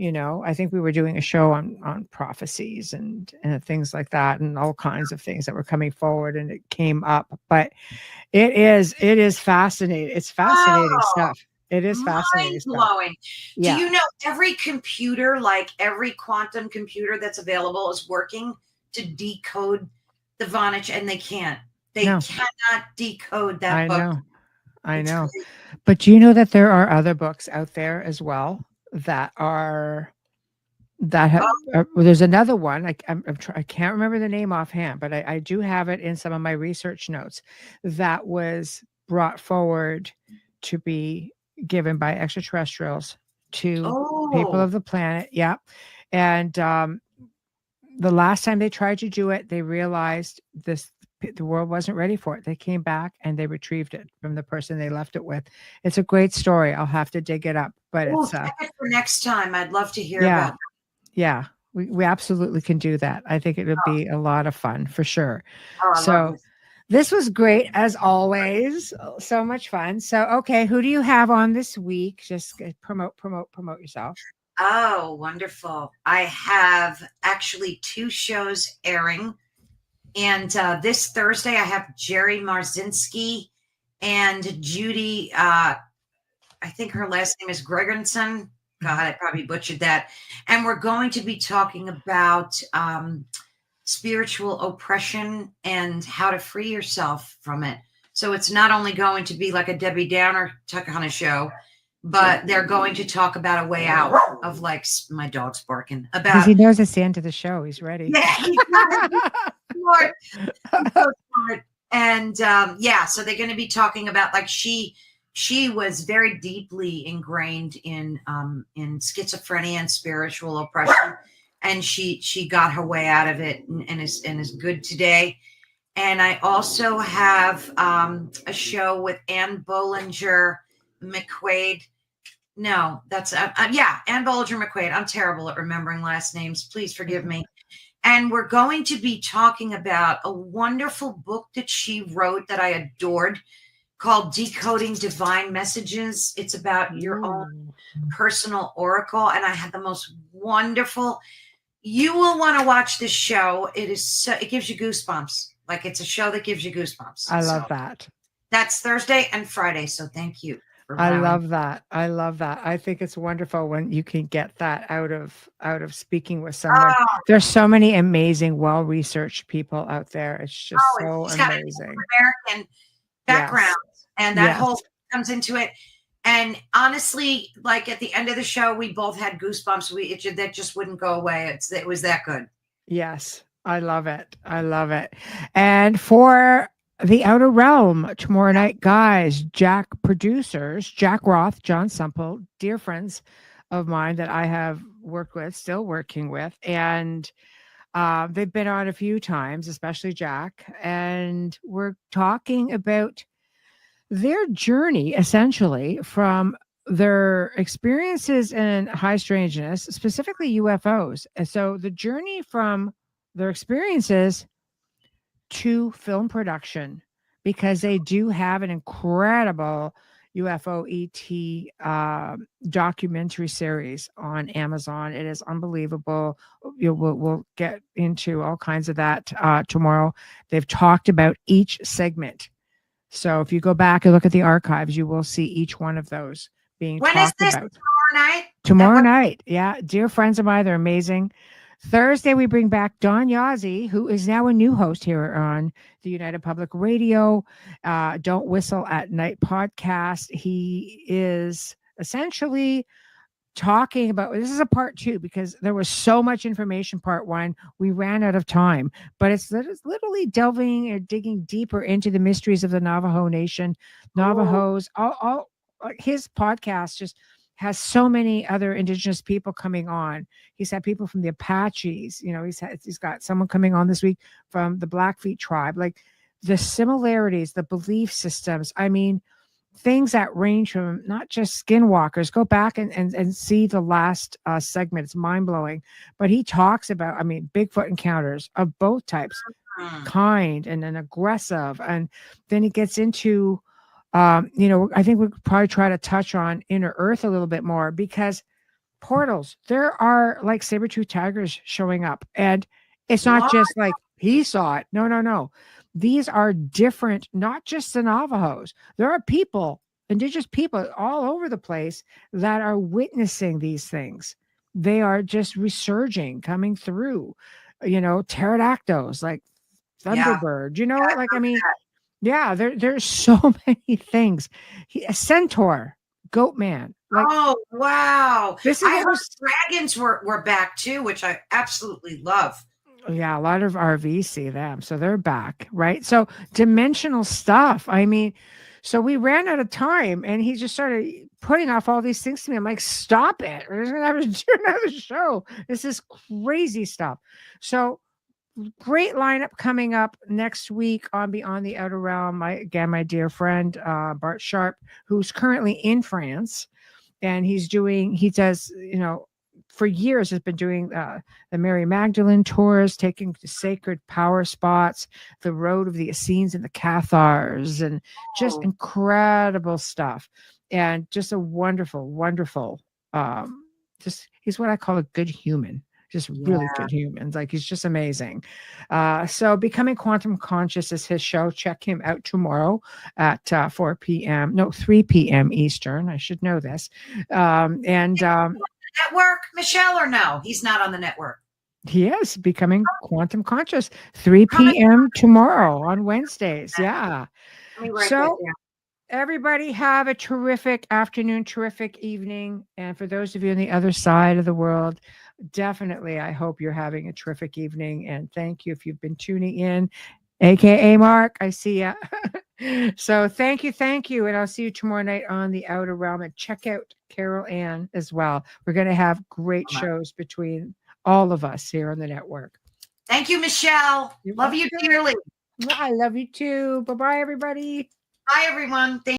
I think we were doing a show on prophecies and things like that, and all kinds of things that were coming forward, and it came up. But it is fascinating. It's fascinating stuff. It is fascinating. Mind-blowing. Yeah. Do you know every computer, like every quantum computer that's available, is working to decode the Vonage, and they can't. They cannot decode that book. I know. But do you know that there are other books out there as well that have there's another one. I can't remember the name offhand, but I do have it in some of my research notes that was brought forward to be given by extraterrestrials to people of the planet. Yeah. And the last time they tried to do it, they realized the world wasn't ready for it. They came back and they retrieved it from the person they left it with. It's a great story. I'll have to dig it up, but it's for next time. I'd love to hear about that. Yeah, we absolutely can do that. I think it would be a lot of fun for sure. So this was great as always. So much fun. So, okay, who do you have on this week? Just promote yourself. Oh, wonderful. I have actually 2 shows airing. And this Thursday, I have Jerry Marzinski and Judy, I think her last name is Gregerson. God, I probably butchered that. And we're going to be talking about spiritual oppression and how to free yourself from it. So it's not only going to be like a Debbie Downer kind of show, but they're going to talk about a way out of, like, my dog's barking about. Because he knows it's the end of the show. He's ready. Yeah, he's smart. He's so smart. And so they're going to be talking about, like, she was very deeply ingrained in schizophrenia and spiritual oppression, and she got her way out of it and is good today. And I also have a show with Ann Bollinger McQuaid. No, that's Ann Bollinger McQuaid. I'm terrible at remembering last names. Please forgive me. And we're going to be talking about a wonderful book that she wrote that I adored, called Decoding Divine Messages. It's about your own personal oracle. And I had the most wonderful. You will want to watch this show. It gives you goosebumps. Like, it's a show that gives you goosebumps. I love that. That's Thursday and Friday. So thank you. I love that. I love that. I think it's wonderful when you can get that out of speaking with someone. There's so many amazing, well-researched people out there. It's just so amazing. American background, and that whole comes into it. And honestly, like, at the end of the show, we both had goosebumps. That just wouldn't go away. It was that good. Yes, I love it. I love it. And for the Outer Realm tomorrow night, guys, Jack Roth, John Semple, dear friends of mine that I have worked with, still working with, and they've been on a few times, especially Jack, and we're talking about their journey, essentially, from their experiences in high strangeness, specifically UFOs. And so the journey from their experiences to film production, because they do have an incredible UFO ET documentary series on Amazon. It is unbelievable. We'll get into all kinds of that tomorrow. They've talked about each segment. So if you go back and look at the archives, you will see each one of those being talked about. When is this, tomorrow night? Tomorrow night. Yeah. Dear friends of mine, they're amazing. Thursday, we bring back Don Yazzie, who is now a new host here on the United Public Radio Don't Whistle at Night podcast. He is essentially talking about, this is a part 2, because there was so much information. Part 1, we ran out of time, but it's literally delving or digging deeper into the mysteries of the Navajo Nation, Navajos. All his podcast just has so many other indigenous people coming on. He's had people from the Apaches, he's got someone coming on this week from the Blackfeet tribe. Like, the similarities, the belief systems, I mean, things that range from not just skinwalkers. Go back and see the last segment. It's mind-blowing. But he talks about, Bigfoot encounters of both types, kind and then aggressive. And then he gets into I think we could probably try to touch on Inner Earth a little bit more, because portals, there are like saber-tooth tigers showing up, and it's not just like he saw it. No. These are different, not just the Navajos. There are people, indigenous people all over the place that are witnessing these things. They are just resurging, coming through, pterodactyls, like Thunderbird, there's so many things. A centaur, goat man. Like, oh, wow. I heard dragons were back too, which I absolutely love. Yeah, a lot of RVs see them. So they're back, right? So dimensional stuff. So we ran out of time, and he just started putting off all these things to me. I'm like, stop it. We're just going to have to do another show. This is crazy stuff. So great lineup coming up next week on Beyond the Outer Realm. My dear friend, Bart Sharp, who's currently in France, and he does, for years has been doing the Mary Magdalene tours, taking to sacred power spots, the Road of the Essenes and the Cathars, and just incredible stuff. And just a wonderful, wonderful, he's what I call a good human. Just really good humans. Like, he's just amazing. So Becoming Quantum Conscious is his show. Check him out tomorrow at 3 p.m. Eastern. I should know this. network, Michelle, or no? He's not on the network. Yes, becoming quantum conscious, 3 p.m. tomorrow on Wednesdays. Yeah. Let me write So that down. everybody have a terrific afternoon, terrific evening. And for those of you on the other side of the world, definitely, I hope you're having a terrific evening. And thank you if you've been tuning in, AKA Mark. I see ya. So thank you. And I'll see you tomorrow night on the Outer Realm. And check out Carolann as well. We're going to have great shows between all of us here on the network. Thank you, Michelle. Love you dearly. I love you too. Bye-bye, everybody. Bye, everyone. Thank